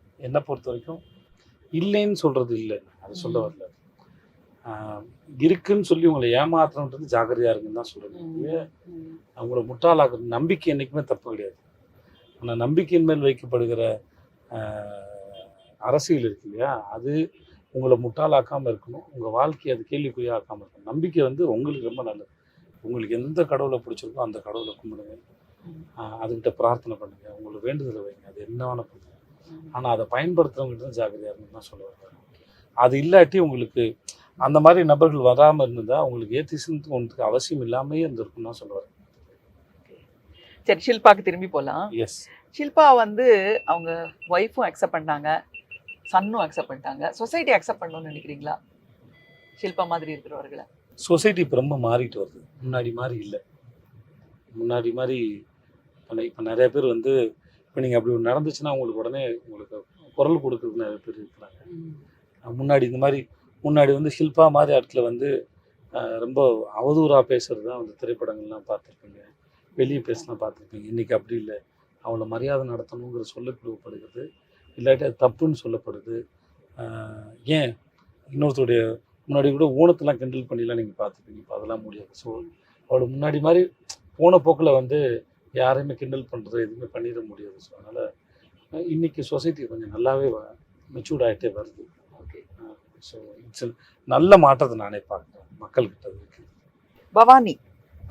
இல்லைன்னு சொல்றது இல்லை, அது சொல்ல வரல. இருக்குன்னு சொல்லி உங்களை ஏமாற்றணுன்றது ஜாக்கிரதையா இருக்குன்னு தான் சொல்றேன். அவங்கள முட்டாளாக்குற நம்பிக்கை என்னைக்குமே தப்பு கிடையாது. ஆனால் நம்பிக்கையின் மேல் வைக்கப்படுகிற அரசியல் இருக்கு இல்லையா, அது உங்களை முட்டாளாக்காமல் இருக்கணும், உங்கள் வாழ்க்கையை அது கேள்விக்குறியாக்காமல் இருக்கணும். நம்பிக்கை வந்து உங்களுக்கு ரொம்ப நல்லது. உங்களுக்கு எந்த கடவுளை பிடிச்சிருக்கோ அந்த கடவுளை கும்பிடுங்க, அதுக்கிட்ட பிரார்த்தனை பண்ணுங்க, உங்களுக்கு வேண்டுதலை வைங்க, அது என்ன வேணால் பண்ணுங்க. ஆனால் அதை பயன்படுத்துகிறவங்ககிட்ட தான் ஜாக்கிரதையாக இருக்குன்னு தான் சொல்ல வருவாங்க. அது இல்லாட்டி உங்களுக்கு அந்த மாதிரி நபர்கள் வராமல் இருந்ததா உங்களுக்கு ஏத்திசத்துக்கு ஒன்றுக்கு அவசியம் இல்லாமையே இருந்திருக்குன்னு தான் சொல்லுவார். சரி, ஷில்பாக்கு திரும்பி போகலாம். எஸ், ஷில்பா வந்து அவங்க ஒய்ஃபும் அக்செப்ட் பண்ணாங்க, சன்னும் அக்செப்ட் பண்ணிட்டாங்க. சொசைட்டி அக்செப்ட் பண்ணணும்னு நினைக்கிறீங்களா ஷில்பா மாதிரி இருக்கிறவர்களை? சொசைட்டி இப்போ ரொம்ப மாறிட்டு வருது, முன்னாடி மாதிரி இல்லை. முன்னாடி மாதிரி இப்போ நிறைய பேர் வந்து இப்போ நீங்கள் அப்படி ஒன்று நடந்துச்சுன்னா உங்களுக்கு உடனே உங்களுக்கு குரல் கொடுக்குறதுக்கு நிறைய பேர் இருக்கிறாங்க. முன்னாடி வந்து ஷில்பா மாதிரி இடத்துல வந்து ரொம்ப அவதூறாக பேசுறது தான் வந்து திரைப்படங்கள்லாம் பார்த்துருப்பீங்க, வெளியே பேசலாம் பார்த்துருப்பீங்க. இன்றைக்கி அப்படி இல்லை, அவளை மரியாதை நடத்தணுங்கிற சொல்லப்படுகிறது, இல்லாட்டி அது தப்புன்னு சொல்லப்படுது. ஏன் இன்னொருத்தருடைய முன்னாடி கூட ஊனத்தெல்லாம் கிண்டல் பண்ணிலாம் நீங்கள் பார்த்துருப்பீங்க. இப்போ அதெல்லாம் முடியாது. ஸோ அவளை முன்னாடி மாதிரி போன போக்கில் வந்து யாரையுமே கிண்டல் பண்ணுறது எதுவுமே பண்ணிட முடியாது. ஸோ அதனால் இன்றைக்கி சொசைட்டி கொஞ்சம் நல்லாவே மெச்சூர்ட் ஆகிட்டே வருது. ஓகே, ஸோ இட்ஸ் நல்ல மாற்றத்தை நானே பார்க்குறேன் மக்கள்கிட்ட இருக்கு. பவானி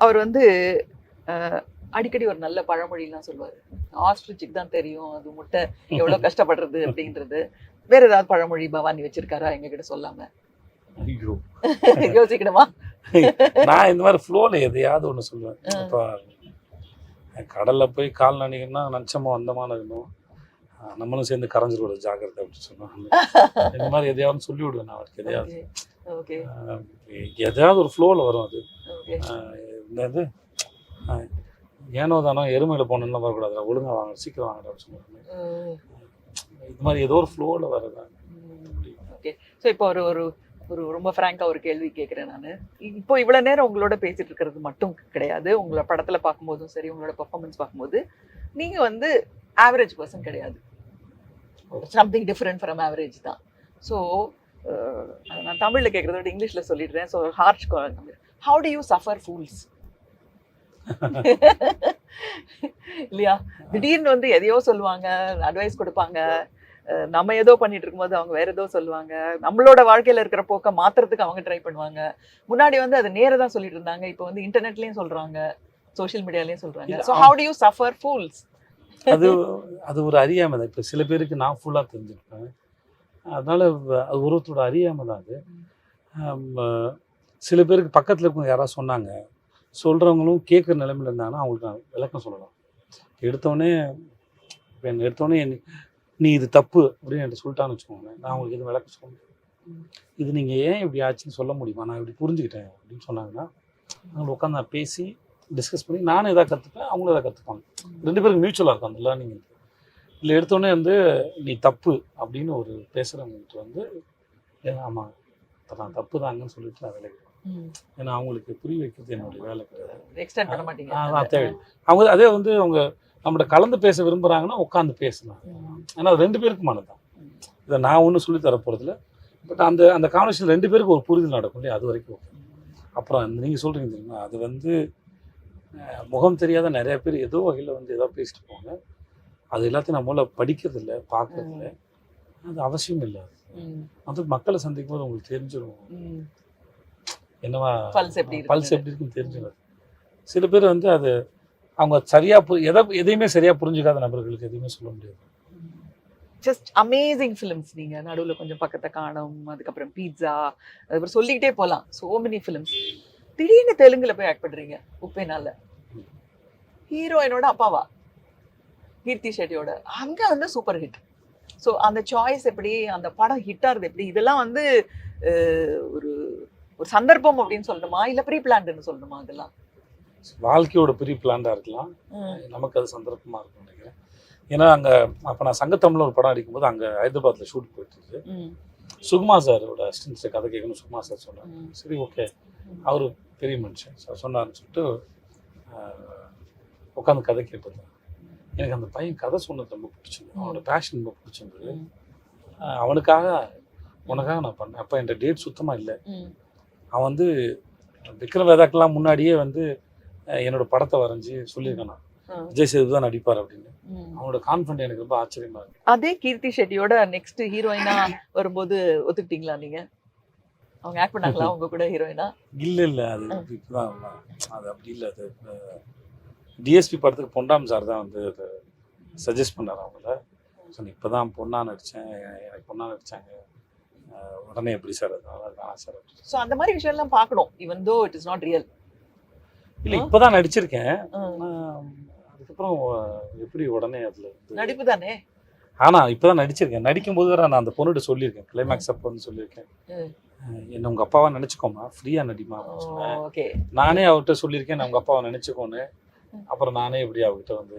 அவர் வந்து அடிக்கடி ஒரு நல்ல பழமொழிலாம் சொல்லுவார், ஆஸ்ட்ரிச்சுக்கு தான் தெரியும் அது முட்டை எவ்வளோ கஷ்டப்படுறது அப்படின்றது. வேற ஏதாவது பழமொழி பவானி வச்சிருக்காரா எங்ககிட்ட சொல்லாம? ஐயோ, யோசிக்கணுமா? நான் இந்த மாதிரி ஃப்ளோவில் எதையாவது ஒன்று சொல்லுவேன். இப்போ கடலில் போய் கால் நனைக்கணும்னா நச்சமாக வந்தமான இருக்கணும், நம்மளும் சேர்ந்து கரைஞ்சிருவோம் ஜாக்கிரதை அப்படின்னு சொன்னாங்க. இந்த மாதிரி எதையாவது சொல்லி விடுவேன் நான் அவருக்கு. எதையாவது எதையாவது ஒரு ஃப்ளோவில் வரும் அது. என்னது ஏனோ தானோ எருமையில் போனோம்னா வரக்கூடாது, ஒழுங்காக வாங்க சீக்கிரம் வாங்க அப்படின்னு சொல்லுவாங்க. இது மாதிரி ஏதோ ஒரு ஃப்ளோவில் வர்றதான். ஓகே. ஸோ இப்போ ஒரு ஒரு ஒரு ரொம்ப ஃப்ராங்காக ஒரு கேள்வி கேட்குறேன் நான். இப்போ இவ்வளோ நேரம் உங்களோட பேசிட்டு இருக்கிறது மட்டும் கிடையாது, உங்களோட படத்தில் பார்க்கும்போதும் சரி, உங்களோட பர்ஃபார்மன்ஸ் பார்க்கும்போது நீங்கள் வந்து ஆவரேஜ் பர்சன் கிடையாது, சம்திங் டிஃப்ரெண்ட் ஃப்ரம் ஆவரேஜ் தான். ஸோ நான் தமிழில் கேட்குறத விட இங்கிலீஷில் சொல்லிடுறேன். So harsh how to you suffer fools இல்லையா? திடீர்னு வந்து எதையோ சொல்லுவாங்க, அட்வைஸ் கொடுப்பாங்க, நம்ம ஏதோ பண்ணிட்டு இருக்கும்போது அவங்க வேற ஏதோ சொல்லுவாங்க, நம்மளோட வாழ்க்கையில இருக்கிற போக்க மாத்துறதுக்கு அவங்க ட்ரை பண்ணுவாங்க. முன்னாடி வந்து அது நேரதான் சொல்லிட்டு இருந்தாங்க, இப்போ வந்து இன்டர்நெட்லயும் சொல்றாங்க, சோஷியல் மீடியாலயும் சொல்றாங்க. So how to you suffer fools? அது ஒரு அறியாமை தான். இப்போ சில பேருக்கு நான் ஃபுல்லாக தெரிஞ்சிருப்பேன், அதனால அது ஒருத்தரோட அறியாமை தான் அது. சில பேருக்கு பக்கத்தில் இருக்கவங்க யாராவது சொன்னாங்க, சொல்கிறவங்களும் கேட்குற நிலைமையில் இருந்தாங்கன்னா அவங்களுக்கு நான் விளக்கம் சொல்லலாம். எடுத்தோடனே இப்போ என்ன எடுத்தோடனே நீ இது தப்பு அப்படின்னு என்கிட்ட சொல்லிட்டான்னு வச்சுக்கோங்க, நான் அவங்களுக்கு இது விளக்கம் சொல்ல முடியும். இது நீங்கள் ஏன் இப்படி ஆச்சுன்னு சொல்ல முடியுமா, நான் இப்படி புரிஞ்சுக்கிட்டேன் அப்படின்னு சொன்னாங்கன்னா அவங்களை உட்காந்து நான் பேசி டிஸ்கஸ் பண்ணி நானும் எதாவது கற்றுப்பேன், அவங்களும் எதாவது கற்றுப்பாங்க. 2 பேருக்கு மியூச்சுவலாக இருக்கும் அந்த லேர்னிங். இல்லை எடுத்தோடனே வந்து நீ தப்பு அப்படின்னு ஒரு பேசுகிறவங்ககிட்ட வந்து ஆமாம் இப்போ நான் தப்பு தாங்கன்னு சொல்லிட்டு நான் விலகிறேன். ஏன்னா அவங்களுக்கு புரிய வைக்கிறது என்னுடைய வேலை கிடையாது. எக்ஸ்டெண்ட் பண்ண மாட்டீங்க. தேவை அவங்க அதே வந்து அவங்க நம்மகிட்ட கலந்து பேச விரும்புகிறாங்கன்னா உட்காந்து பேசலாம். ஏன்னா அது 2 பேருக்குமானது தான். இதை நான் ஒன்றும் சொல்லி தர போகிறதில்ல, பட் அந்த அந்த கான்வர்சேஷன் 2 பேருக்கு ஒரு புரிதல் நடக்கும் இல்லையா, அது வரைக்கும் ஓகே. அப்புறம் நீங்கள் சொல்கிறீங்க தெரியுமா, அது வந்து முகம் தெரியாத நிறைய பேர் ஏதோ வகையில் வந்து ஏதோ பேசிட்டு போவாங்க. அது எல்லாத்தையும் நம்மளால படிக்கிறது இல்லை, பார்க்கறது இல்லை, அது அவசியம் இல்லை. அது மக்களை சந்திக்கும் போது உங்களுக்கு தெரிஞ்சிடும் என்னவா பல்ஸ் எப்படி இருக்குன்னு தெரிஞ்சிடும். சில பேர் வந்து அது அவங்க சரியாக எதையுமே சரியாக புரிஞ்சுக்காத நபர்களுக்கு எதுவுமே சொல்ல முடியாது. Just amazing films. நீங்கள் நடுவில் கொஞ்சம் பக்கத்தை காணும், அதுக்கப்புறம் பீட்சா, அதுக்கப்புறம் சொல்லிக்கிட்டே போகலாம். So many films. திடீர்னு தெலுங்குல போய் ஆக்ட் பண்ணுறீங்க உப்பேனால, ஹீரோயினோட அப்பாவா கீர்த்தி ஷெட்டியோட, அங்கே வந்து சூப்பர் ஹிட். ஸோ அந்த சாய்ஸ் எப்படி, அந்த படம் ஹிட் ஆகுது எப்படி, இதெல்லாம் வந்து ஒரு ஒரு சந்தர்ப்பம் அப்படின்னு சொல்லணுமா, இல்லை ப்ரீ பிளான்டுன்னு சொல்லணுமா? அதெல்லாம் வாழ்க்கையோட ப்ரீ பிளான்டாக இருக்கலாம், நமக்கு அது சந்தர்ப்பமாக இருக்கும் நினைக்கிறேன். ஏன்னா அங்கே அப்போ நான் சங்கத்தமிழில் ஒரு படம் அடிக்கும்போது அங்கே ஹைதராபாத்தில் ஷூட் போயிட்டு இருக்கு. சுகுமார் சாரோட அசிஸ்டன்ஸ் கதை கேட்கணும், சுகுமார் சார் சொன்னாங்க. சரி ஓகே, அவர் பெரிய மனுஷன் சார் சொன்னார்னு சொல்லிட்டு உட்காந்து கதை கேட்டது. எனக்கு அந்த பையன் கதை சொன்னது ரொம்ப பிடிச்சது, அவனோட பேஷன் ரொம்ப பிடிச்சிருந்தது. உனக்காக நான் பண்ணேன். அப்போ என்கிட்ட டேட் சுத்தமாக இல்லை. அவன் வந்து விக்ரம் வேதாக்கெல்லாம் முன்னாடியே வந்து என்னோட படத்தை வரைஞ்சி சொல்லியிருக்கான், நான் விஜய் சேது தான் நடிப்பார் அப்படின்னு. அவனோட கான்ஃபிடன்ட் எனக்கு ரொம்ப ஆச்சரியமா இருக்கு. அதே கீர்த்தி ஷெட்டியோட நெக்ஸ்ட் ஹீரோயினா வரும்போது ஒத்துக்கிட்டீங்களா நீங்க? அவங்க ஆக்ட் பண்ணாங்களா உங்க கூட ஹீரோயினா? இல்ல அது இப்பதான், அது அப்படி இல்லை. அது டிஎஸ்பி படத்துக்கு பொண்டாம் சார் தான் வந்து சஜஸ்ட் பண்ணார் அவங்கள. ஸோ இப்போதான் பொண்ணா நடித்தேன், எனக்கு பொண்ணா நடித்தாங்க, உடனே எப்படி சார் அது சார். ஸோ அந்த மாதிரி விஷயம்லாம் பார்க்கணும், even though it is not real. இல்லை இப்போதான் நடிச்சிருக்கேன், அதுக்கப்புறம் எப்படி உடனே அதில் நடிப்பு தானே. ஆனால் இப்போதான் நடிச்சிருக்கேன். நடிக்கும்போது வேற நான் அந்த பொண்ணுகிட்ட சொல்லியிருக்கேன், கிளைமேக்ஸ் அப்போன்னு சொல்லியிருக்கேன், என்ன உங்கள் அப்பாவா நினச்சிக்கோமா, ஃப்ரீயாக நடிமா அப்படின்னு சொன்னேன். நானே அவர்கிட்ட சொல்லியிருக்கேன் நான் உங்கள் அப்பாவை நினச்சிக்கோன்னு. அப்புறம் நானே எப்படி அவர்கிட்ட வந்து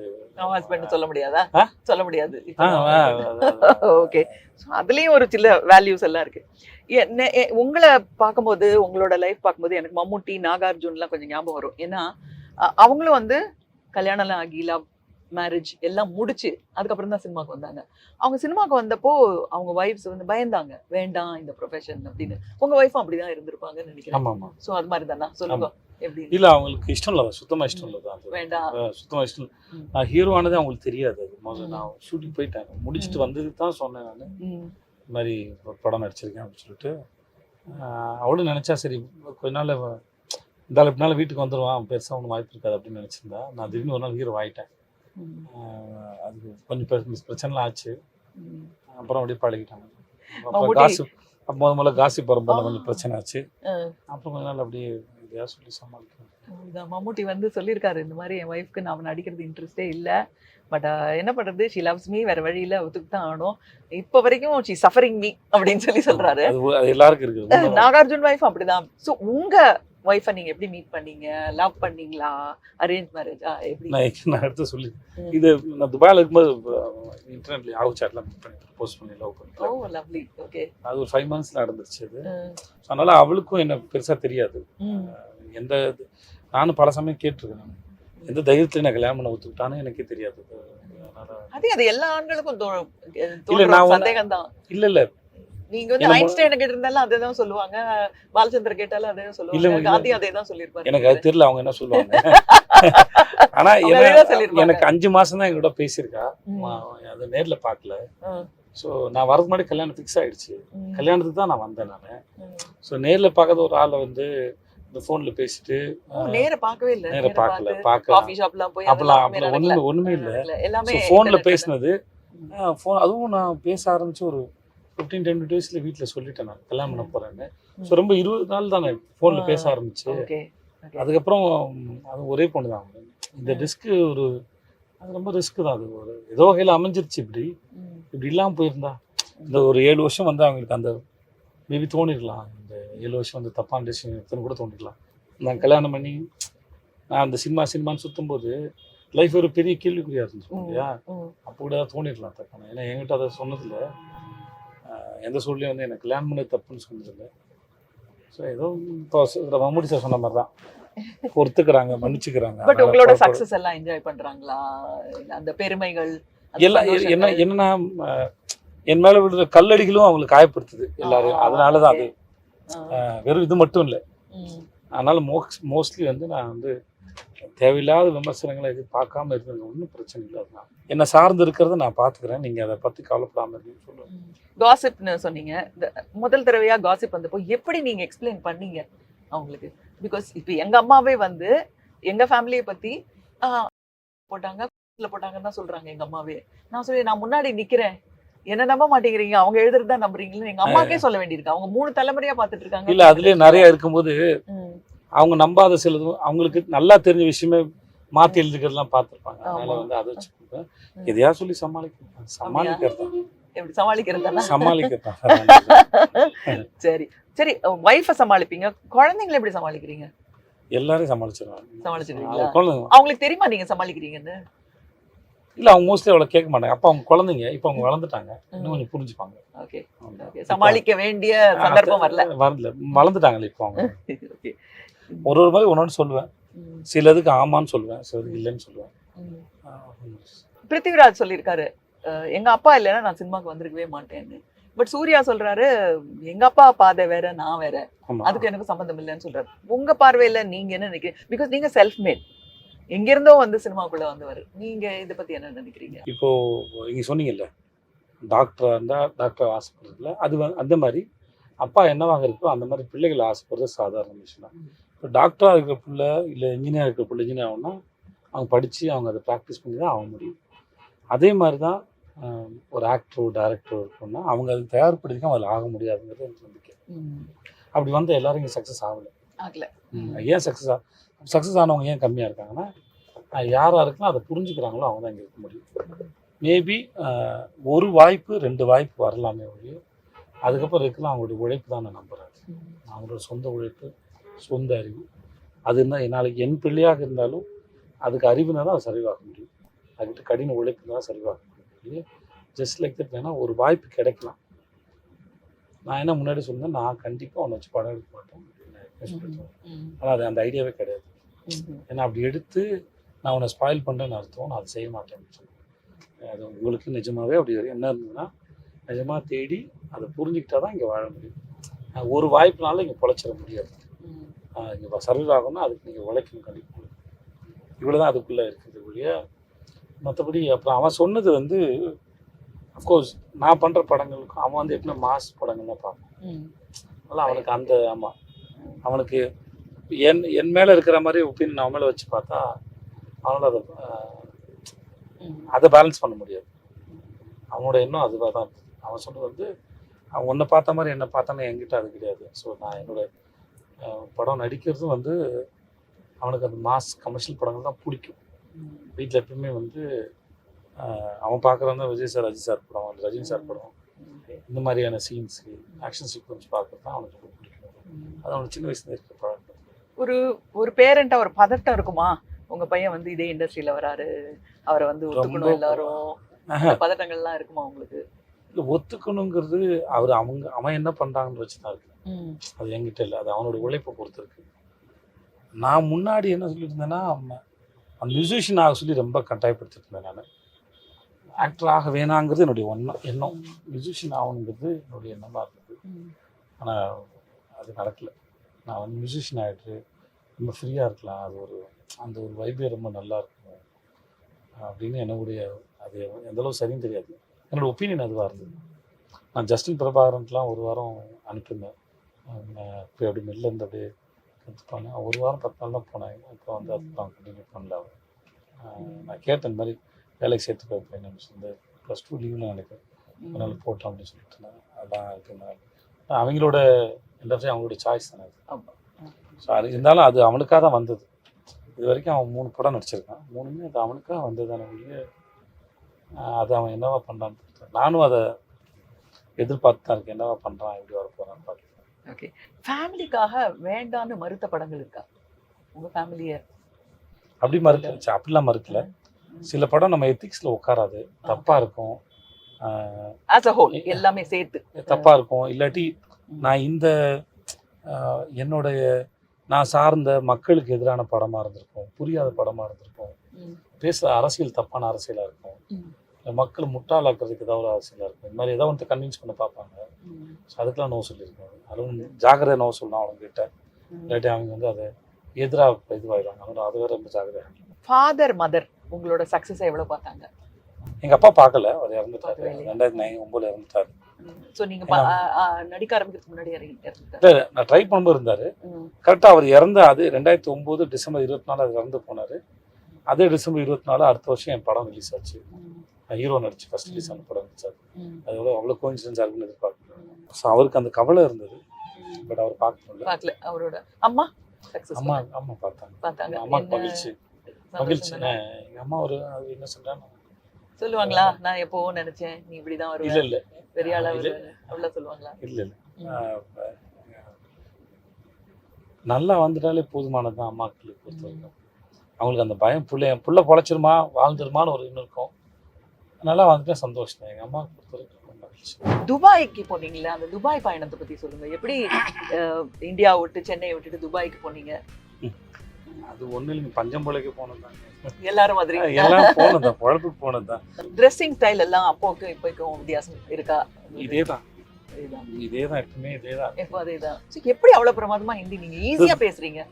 ஹஸ்பண்ட் சொல்ல முடியாதா? சொல்ல முடியாது. ஓகே. அதுலயும் ஒரு சில வேல்யூஸ் எல்லாம் இருக்கு. உங்களை பார்க்கும்போது, உங்களோட லைஃப் பார்க்கும்போது எனக்கு மம்முட்டி, நாகார்ஜுன்லாம் கொஞ்சம் ஞாபகம் வரும். ஏன்னா அவங்களும் வந்து கல்யாணம்லாம் ஆகி லவ் மேரேஜ் எல்லாம் முடிச்சு அதுக்கப்புறம் தான் சினிமாவுக்கு வந்தாங்க. அவங்க சினிமாவுக்கு வந்தப்போ அவங்க ஒய்ஃப்ஸ் வந்து பயந்தாங்க, வேண்டாம் இந்த ப்ரொஃபஷன் அப்படின்னு. உங்க ஒய்ஃபும் அப்படிதான் இருந்திருப்பாங்கன்னு நினைக்கிறேன். ஸோ அது மாதிரி தானா? சொல்லுங்க. இல்ல அவங்களுக்கு இஷ்டம் இல்லை, சுத்தமா இஷ்டம் இல்லை தான். வேண்டாம், சுத்தமா இஷ்டம் இல்லை. நான் ஹீரோ ஆனதே அவங்களுக்கு தெரியாது. அது முதல்ல நான் ஷூட்டிங் போயிட்டேன், முடிச்சுட்டு வந்ததுக்கு தான் சொன்னேன் நான் இந்த மாதிரி ஒரு படம் நடிச்சிருக்கேன் அப்படின்னு சொல்லிட்டு. அவளும் நினைச்சா சரி கொஞ்ச நாள் இருந்தாலும் எப்படினாலும் வீட்டுக்கு வந்துடுவான், பெருசாக ஒன்றும் வாய்ப்பு இருக்காது அப்படின்னு நினச்சிருந்தா. நான் திடீர்னு ஒரு நாள் ஹீரோ ஆகிட்டேன். அது கொஞ்சம் பிரச்சனைலாம் ஆச்சு, அப்புறம் அப்படியே பழகிட்டாங்க. அப்புறம் காசு முதல்ல காசி பரம்பரை கொஞ்சம் பிரச்சனை ஆச்சு. அப்புறம் கொஞ்ச நாள் அப்படியே இதையா சொல்லி சமாளிக்கணும். இதான் மம்முட்டி வந்து சொல்லியிருக்காரு, இந்த மாதிரி என் ஒய்ஃப்க்கு நான் நடிக்கிறது இன்ட்ரெஸ்டே இல்லை, பட் என்ன பண்றது, ஷி லவ்ஸ் மீ, வேற வழியில ஒத்துக்கு தான் ஆகணும், இப்போ வரைக்கும் ஷி சஃபரிங் மீ அப்படின்னு சொல்லி சொல்றாரு. அது எல்லாருக்கும் இருக்குது. நாகார்ஜுன் ஒய்ஃப் அப்படிதான். ஸோ உங்க ஒய்ஃபை நீங்க எப்படி மீட் பண்ணீங்க? லவ் பண்ணீங்களா? அரேஞ்ச் மேரேஜா? எப்படி? நான் எடுத்து சொல்லி இது நான் துபாயில் இருக்கும்போது இன்டர்நெட்ல யாவ் சாட்ல மீட் பண்ணி போஸ்ட் பண்ணி லவ் பண்ணி. ஓ லவ்லி. ஓகே. அது ஒரு 5 months நடந்துருச்சு அது. அதனால அவளுக்கும் என்ன பெருசா தெரியாது. எந்த நானும் பல சமயம் கேட்டிருக்கேன், நான் எந்த தைரியத்துல நான் கல்யாணம் பண்ண ஒத்துக்கிட்டான்னு எனக்கே தெரியாது. அது எல்லா ஆண்களுக்கும் இல்ல நான் சந்தேகம் தான். இல்ல நீங்க வந்து ஐன்ஸ்டைன் கிட்ட இருந்தாலும் அதே தான் சொல்லுவாங்க, பாலச்சந்தர் கேட்டாலும் அதே தான் சொல்லுவாங்க, காந்தி அதே தான் சொல்லிருப்பாரு. எனக்கு அது தெரியல அவங்க என்ன சொல்லுவாங்க. ஆனா எனக்கு 5 மாசம் தான் எங்களோட பேசியிருக்கா, அது நேர்ல பாக்கல. ஸோ நான் வரதுக்கு முன்னாடி கல்யாணம் ஃபிக்ஸ் ஆயிடுச்சு, கல்யாணத்துக்கு தான் நான் வந்தேன் நான். ஸோ நேர்ல பார்க்காத ஒரு ஆளை வந்து இந்த ஃபோன்ல பேசிட்டு நேர பார்க்கவே இல்லை, நேர பார்க்கல, காஃபி ஷாப்லாம் போய் அப்பலாம் ஒண்ணுமே இல்லை. எல்லாமே ஃபோன்ல பேசினது, ஃபோன் அதுவும் நான் பேச ஆரம்பிச்சு ஒரு 15-20 daysல வீட்டில் சொல்லிட்டேன் நான் கல்யாணம் பண்ண போறேன்னு. ஸோ ரொம்ப 20 நாள் தானே ஃபோன்ல பேச ஆரம்பிச்சு. அதுக்கப்புறம் அது ஒரே பொண்ணு தான். இந்த ரிஸ்க்கு ஒரு அது ரொம்ப ரிஸ்க்கு தான். அது ஒரு ஏதோ வகையில் அமைஞ்சிருச்சு. இப்படி இல்லாமல் போயிருந்தா இந்த ஒரு 7 வருஷம் வந்து அவங்களுக்கு அந்த மேபி தோணிடலாம், இந்த 7 வருஷம் வந்து தப்பான டெசிஷன் எடுத்துன்னு கூட தோணிடலாம். நான் கல்யாணம் பண்ணி நான் அந்த சினிமான்னு சுற்றும்போது லைஃப் ஒரு பெரிய கேள்விக்குறியா இருந்துச்சு இல்லையா, அப்போ கூட தோணிடலாம் தப்பான. ஏன்னா என்கிட்ட அதை சொன்னதில்லை, எந்த சூழ்நிலையும் வந்து எனக்கு கல்யாணம் பண்ணது தப்புன்னு சொன்னதில்லை. ஸோ ஏதோ மம்முட்டி சார் சொன்ன மாதிரி தான் பொறுத்துக்கிறாங்க, மன்னிச்சுக்கிறாங்க. பட் உங்களோட சக்சஸ் எல்லாம் என்ஜாய் பண்றாங்களா? அந்த பெருமைகள் எல்லாம் என்னன்னா என் மேல விடுற கல்லடிகளும் அவங்களுக்கு காயப்படுத்துது எல்லாரும். அதனாலதான் அது வெறும் இது மட்டும் இல்லை. அதனால மோஸ்ட்லி வந்து நான் வந்து தேவையில்லாத விமர்சனங்களை பார்க்காம இருக்கிறது ஒன்றும் பிரச்சனை இல்லை. அதுதான் என்னை சார்ந்து இருக்கிறத நான் பார்த்துக்கிறேன், நீங்க அதை பத்தி கவலைப்படாம இருக்குன்னு சொல்லுவேன். காசிப்னு சொன்னீங்க, முதல் தடவையா காசிப் வந்தப்போ எப்படி நீங்க எக்ஸ்பிளைன் பண்ணீங்க அவங்களுக்கு? பிகாஸ் இப்போ எங்க அம்மாவே வந்து எங்க ஃபேமிலியை பத்தி போட்டாங்கன்னு தான் சொல்றாங்க எங்க அம்மாவே. நான் சொல்லி நான் முன்னாடி நிக்கிறேன், என்ன நம்ப மாட்டேங்கிறீங்க, அவங்க எழுதுறதா நம்புறீங்கன்னு எங்க அம்மாக்கே சொல்ல வேண்டியிருக்கு. அவங்க 3 தலைமுறையா பாத்துட்டு இருக்காங்க. இல்ல அதுலயே நிறைய இருக்கும்போது அவங்க நம்பாத சிலதும் அவங்களுக்கு நல்லா தெரிஞ்ச விஷயமே மாத்தி எழுதுக்கிறதுலாம் பார்த்துருப்பாங்க. அதனால வந்து அதை வச்சு எதையா சொல்லி சமாளிக்கிறது. எப்படி சமாளிக்கிறதா? சமாளிக்கிறதா. சரி சரி, வைஃபை சமாளிப்பீங்க, குழந்தைங்களை எப்படி சமாளிக்கிறீங்க? எல்லாரையும் சமாளிச்சிருவாங்க. அவங்களுக்கு தெரியுமா நீங்க சமாளிக்கிறீங்கன்னு? இல்ல அவங்க மோஸ்ட்லி அவ்வளவு கேட்க மாட்டாங்க. அப்ப அவங்க குழந்தைங்க, இப்ப அவங்க வளர்ந்துட்டாங்க, இன்னும் கொஞ்சம் புரிஞ்சுப்பாங்க. ஓகே, சமாளிக்க வேண்டிய சந்தர்ப்பம் வரல, வளர்ந்துட்டாங்களே இப்போ அவங்க. ஒரு மாதிரி ஒன்னொன்னு சொல்லுவேன், சிலதுக்கு ஆமான்னு சொல்லுவேன், சிலதுக்கு இல்லைன்னு சொல்லுவேன். பிருத்திவிராஜ் சொல்லியிருக்காரு, எங்க அப்பா இல்லைன்னா நான் சினிமாக்கு வந்திருக்கவே மாட்டேன்னு. பட் சூர்யா சொல்றாரு, எங்க அப்பா பாதை வேற, நான் வேற, அதுக்கு எனக்கு சம்பந்தம் இல்லைன்னு சொல்றாரு. உங்க பார்வையில நீங்க என்ன நினைக்கிறீங்க? பிகாஸ் நீங்க செல்ஃப் மேட், எங்க இருந்தோ வந்து சினிமாக்குள்ள வந்தவர், நீங்க இதை பத்தி என்ன நினைக்கிறீங்க? இப்போ நீங்க சொன்னீங்கல்ல டாக்டரா இருந்தா டாக்டர் ஆசைப்படுறதுல, அது அந்த மாதிரி அப்பா என்னவாக இருக்கோ அந்த மாதிரி பிள்ளைகள் ஆசைப்படுறது சாதாரண விஷயம் தான். இப்போ டாக்டரா இருக்கிற பிள்ளை இல்லை இன்ஜினியர் இருக்கிற பிள்ளை இன்ஜினியர் ஆகணும்னா அவங்க படிச்சு அவங்க அதை ப்ராக்டிஸ் பண்ணி தான் ஆக முடியும். அதே மாதிரி தான் ஒரு ஆக்டரோ டைரக்டரோ இருக்கணும்னா அவங்க அதை தயார்படுத்திக்க அதில் ஆக முடியாதுங்கிறது எனக்கு நம்பிக்கை. அப்படி வந்து எல்லாரும் இங்கே சக்ஸஸ் ஆகலை. ஏன் சக்ஸஸ் ஆனவங்க ஏன் கம்மியாக இருக்காங்கன்னா, யாராக இருக்குன்னா அதை புரிஞ்சுக்கிறாங்களோ அவங்க தான் இங்கே இருக்க முடியும். மேபி ஒரு வாய்ப்பு 2 வாய்ப்பு வரலாமே ஒழிய அதுக்கப்புறம் இருக்கலாம் அவங்களோட உழைப்பு தான் நான் நம்புகிறேன். அவங்களோட சொந்த உழைப்பு, சொந்த அறிவு, அது இருந்தால் நாளைக்கு என் பிள்ளையாக இருந்தாலும் அதுக்கு அறிவுனா தான் சரிவாக முடியும். அதுக்கிட்ட கடின உழைப்பு தான் சரிவாக முடியும். Just like that. வேணா ஒரு வாய்ப்பு கிடைக்கலாம். நான் என்ன முன்னாடி சொன்னேன், நான் கண்டிப்பாக அவனை வச்சு படம் எடுக்க மாட்டேன், ஆனால் அது அந்த ஐடியாவே கிடையாது. ஏன்னா அப்படி எடுத்து நான் உன்னை ஸ்பாயில் பண்ணுறேன்னு அர்த்தம், நான் அதை செய்ய மாட்டேன்னு சொல்லுவேன். அது உங்களுக்கு நிஜமாகவே அப்படி என்ன இருந்ததுன்னா நிஜமாக தேடி அதை புரிஞ்சுக்கிட்டா தான் இங்கே வாழ முடியும். ஒரு வாய்ப்புனால இங்கே பொழைச்சிட முடியாது. இங்கே சர்வைவ் ஆகணும்னா அதுக்கு நீங்கள் உழைக்கணும் கண்டிப்பாக. இவ்வளோ தான் அதுக்குள்ளே இருக்குது ஒழிய மற்றபடி. அப்புறம் அவன் சொன்னது வந்து அஃப்கோர்ஸ் நான் பண்ணுற படங்களுக்கும் அவன் வந்து எப்படின்னா மாஸ் படங்கள் தான் பார்ப்பான். அதனால் அவனுக்கு அந்த ஆமாம் அவனுக்கு என் மேலே இருக்கிற மாதிரி ஒப்பீனியன் அவன் மேலே வச்சு பார்த்தா அவனால் அதை பேலன்ஸ் பண்ண முடியாது. அவனோட எண்ணம் அதுவாக தான் இருந்தது. அவன் சொன்னது வந்து அவன் உன்னை பார்த்த மாதிரி என்னை பார்த்தானே என்கிட்ட அது கிடையாது. ஸோ நான் என்னோட படம் நடிக்கிறதும் வந்து அவனுக்கு அந்த மாஸ் கமர்ஷியல் படங்கள் தான் பிடிக்கும். வீட்டில் எப்பவுமே வந்து அவன் பார்க்குறான் தான் விஜய் சார், அஜித் சார் படம், ரஜினி சார் படம், இந்த மாதிரியான சீன்ஸு ஆக்ஷன் சீக்வன்ஸ் பார்க்குறது தான் அவனுக்கு ரொம்ப பிடிக்கும். அது அவனுக்கு சின்ன வயசுல இருக்க பழக்கம். ஒரு பேரண்டா ஒரு பதட்டம் இருக்குமா? உங்க பையன் வந்து இதே இண்டஸ்ட்ரியில வராரு, அவரை வந்து ஒத்துக்கணும் எல்லாரும், பதட்டங்கள்லாம் இருக்குமா உங்களுக்கு? இல்லை, ஒத்துக்கணுங்கிறது அவன் என்ன பண்ணுறாங்கன்னு வச்சு தான் இருக்கு. அது என்கிட்ட இல்லை, அது அவனோட உழைப்பை பொறுத்து இருக்கு. நான் முன்னாடி என்ன சொல்லியிருந்தேன்னா, அவன் மியூசிஷியன் ஆக சொல்லி ரொம்ப கட்டாயப்படுத்திட்டு இருந்தேன். நான் ஆக்டர் ஆக வேணாங்கிறது என்னுடைய எண்ணம். மியூசிஷியன் ஆகணுங்கிறது என்னுடைய எண்ணமாக இருந்தது. ஆனால் அது நடக்கலை. நான் வந்து மியூசிஷியன் ஆகிட்டு ரொம்ப ஃப்ரீயாக இருக்கலாம், அந்த ஒரு வைபே ரொம்ப நல்லா இருக்கும் அப்படின்னு என்னுடைய, அது எந்தளவு சரின்னு தெரியாது, என்னோடய ஒப்பீனியன் அதுவாக இருந்தது. நான் ஜஸ்டின் பிரபாகரன்லாம் ஒரு வாரம் அனுப்பியிருந்தேன். போய் அப்படி மெல்ல இருந்து அப்படியே கற்றுப்பாங்க. ஒரு வாரம் 10 நாள் தான் போனாங்க. அப்புறம் வந்து அதுதான் கண்டினியூ பண்ணல. நான் கேட்டேன், இந்த மாதிரி வேலைக்கு சேர்த்து போயிருப்பேன் இந்த +2 லீவில் நினைக்கிறேன், அதனால போட்டோம் அப்படின்னு சொல்லிட்டு இருந்தேன். அதெல்லாம் இருக்குனால அவங்களோட இண்டஸ்ட்ரி அவங்களோட சாய்ஸ் தானே அது. ஸோ அது இருந்தாலும் அது அவனுக்காக தான் வந்தது. இது வரைக்கும் அவன் 3 படம் நடிச்சிருக்கான். 3மே அது அவனுக்காக வந்தது தானே ஒழிய அது அவன் என்னவா பண்ணுறான்னு பார்த்தேன். நானும் அதை எதிர்பார்த்து தான் இருக்கேன், என்னவா பண்ணுறான், எப்படி வர போகிறான்னு பார்க்குறேன். ஓகே, ஃபேமிலிக்காக வேண்டான்னு மறுத்த படங்கள் இருக்கா உங்கள் ஃபேமிலியை? அப்படி மறுக்கல, அப்படிலாம் மறுக்கல. சில படம் நம்ம எத்திக்ஸில் உட்காராது, தப்பாக இருக்கும், ஆஸ் அ ஹோல் எல்லாமே சேர்த்து தப்பாக இருக்கும். இல்லாட்டி நான் என்னுடைய நான் சார்ந்த மக்களுக்கு எதிரான படமாக இருந்திருக்கும், புரியாத படமாக இருந்திருக்கும், பேசுகிற அரசியல் தப்பான அரசியலாக இருக்கும், மக்களை முட்டாளாக்குறதுக்கு ஏதாவது ஒரு அரசியலாக இருக்கும். இந்த மாதிரி ஏதாவது ஒன்று கன்வின்ஸ் பண்ண பார்ப்பாங்க. ஸோ அதுக்கெல்லாம் நோ சொல்லியிருக்காங்க. அதுவும் ஜாகிரதை நோ சொல்லணும் அவங்ககிட்ட, இல்லாட்டி அவங்க வந்து அதை எதிராக இதுவாயிடுவாங்க. அதோட அது வேறு ரொம்ப ஜாகிரதை. ஃபாதர் மதர் உங்களோட சக்ஸஸை எவ்வளோ பார்த்தாங்க? எங்கள் அப்பா பார்க்கல, அவர் இறந்துட்டாரு, 2009 இறந்துட்டாரு. ஸோ நீங்கள் நடிக்க ஆரம்பிக்கிறதுக்கு முன்னாடி இறந்துட்டாரு? இல்லை, நான் ட்ரை பண்ணும்போது இருந்தார். கரெக்டாக அவர் இறந்து அது 2009 டிசம்பர் 24 அது இறந்து போனார். அதே டிசம்பர் 24 அடுத்த வருஷம் என் படம் ரிலீஸ் ஆச்சு. ஹீரோ நடிச்சு ஃபர்ஸ்ட் ரிலீஸ் ஆன படம் நடிச்சார். அது அவ்வளோ கோயின்சிடன்ஸாக இருக்குன்னு எதிர்பார்க்கணும். ஸோ அவருக்கு அந்த கவலை இருந்தது, பட் அவர் பார்க்கல. அவரோட அம்மா அம்மா பார்த்தாங்க. அம்மாவுக்கு மகிழ்ச்சி. எங்கள் அம்மா ஒரு என்ன சொல்கிறாங்க சொல்லுவாங்களா, நான் எப்போவும் நினைச்சேன் நீ இப்படிதான் வருவ, இல்லை பெரிய ஆளா அவ்வளோ சொல்லுவாங்களா? இல்லை நல்லா வந்துட்டாலே போதுமானது தான் அம்மாக்களுக்கு பொறுத்த வரைக்கும். அவங்களுக்கு அந்த பயம், புள்ள பொழைச்சிருமா வாழ்ந்துருமான்னு ஒரு இன்னும் இருக்கும். நல்லா வந்துட்டா சந்தோஷம் தான். எங்கள் அம்மாவுக்கு பொறுத்த வரைக்கும் மகிழ்ச்சி. துபாய்க்கு போனீங்களா, அந்த துபாய் பயணத்தை பற்றி சொல்லுங்க. எப்படி இந்தியா விட்டு சென்னையை விட்டுட்டு துபாய்க்கு போனீங்க? அது ஒன்றும் இல்லைங்க, பஞ்சம் பிழைக்க போனது தான். எல்லாரும் மாதிரி எல்லாம் போனது, பொழப்புக்கு போனது தான். ட்ரெஸ்ஸிங் ஸ்டைல் எல்லாம் அப்போக்கும் இப்போக்கும் வித்தியாசம் இருக்கா? இதே தான் எப்பவுமே இதே தான். எப்போ அதே தான். எப்படி அவ்வளோ பிரமாதமா ஹிந்தி நீங்க ஈஸியா பேசுறீங்க?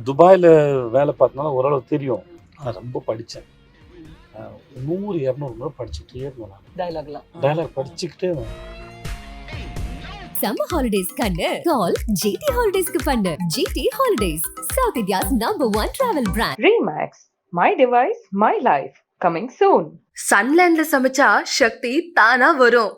துபாயில் வேலை பார்த்தனால ஓரளவு தெரியும். நான் ரொம்ப படித்தேன், 100-200 முறை படிச்சுக்கிட்டே இருந்தேன். டைலாக் படிச்சுக்கிட்டே இருந்தேன். Summer holidays kannu call GT Holidays ku pannu. GT Holidays, South India's #1 travel brand. Remax, my device, my life. Coming soon. சன்லேண்ட்ல சமைச்சா சக்தி தானா வரும்.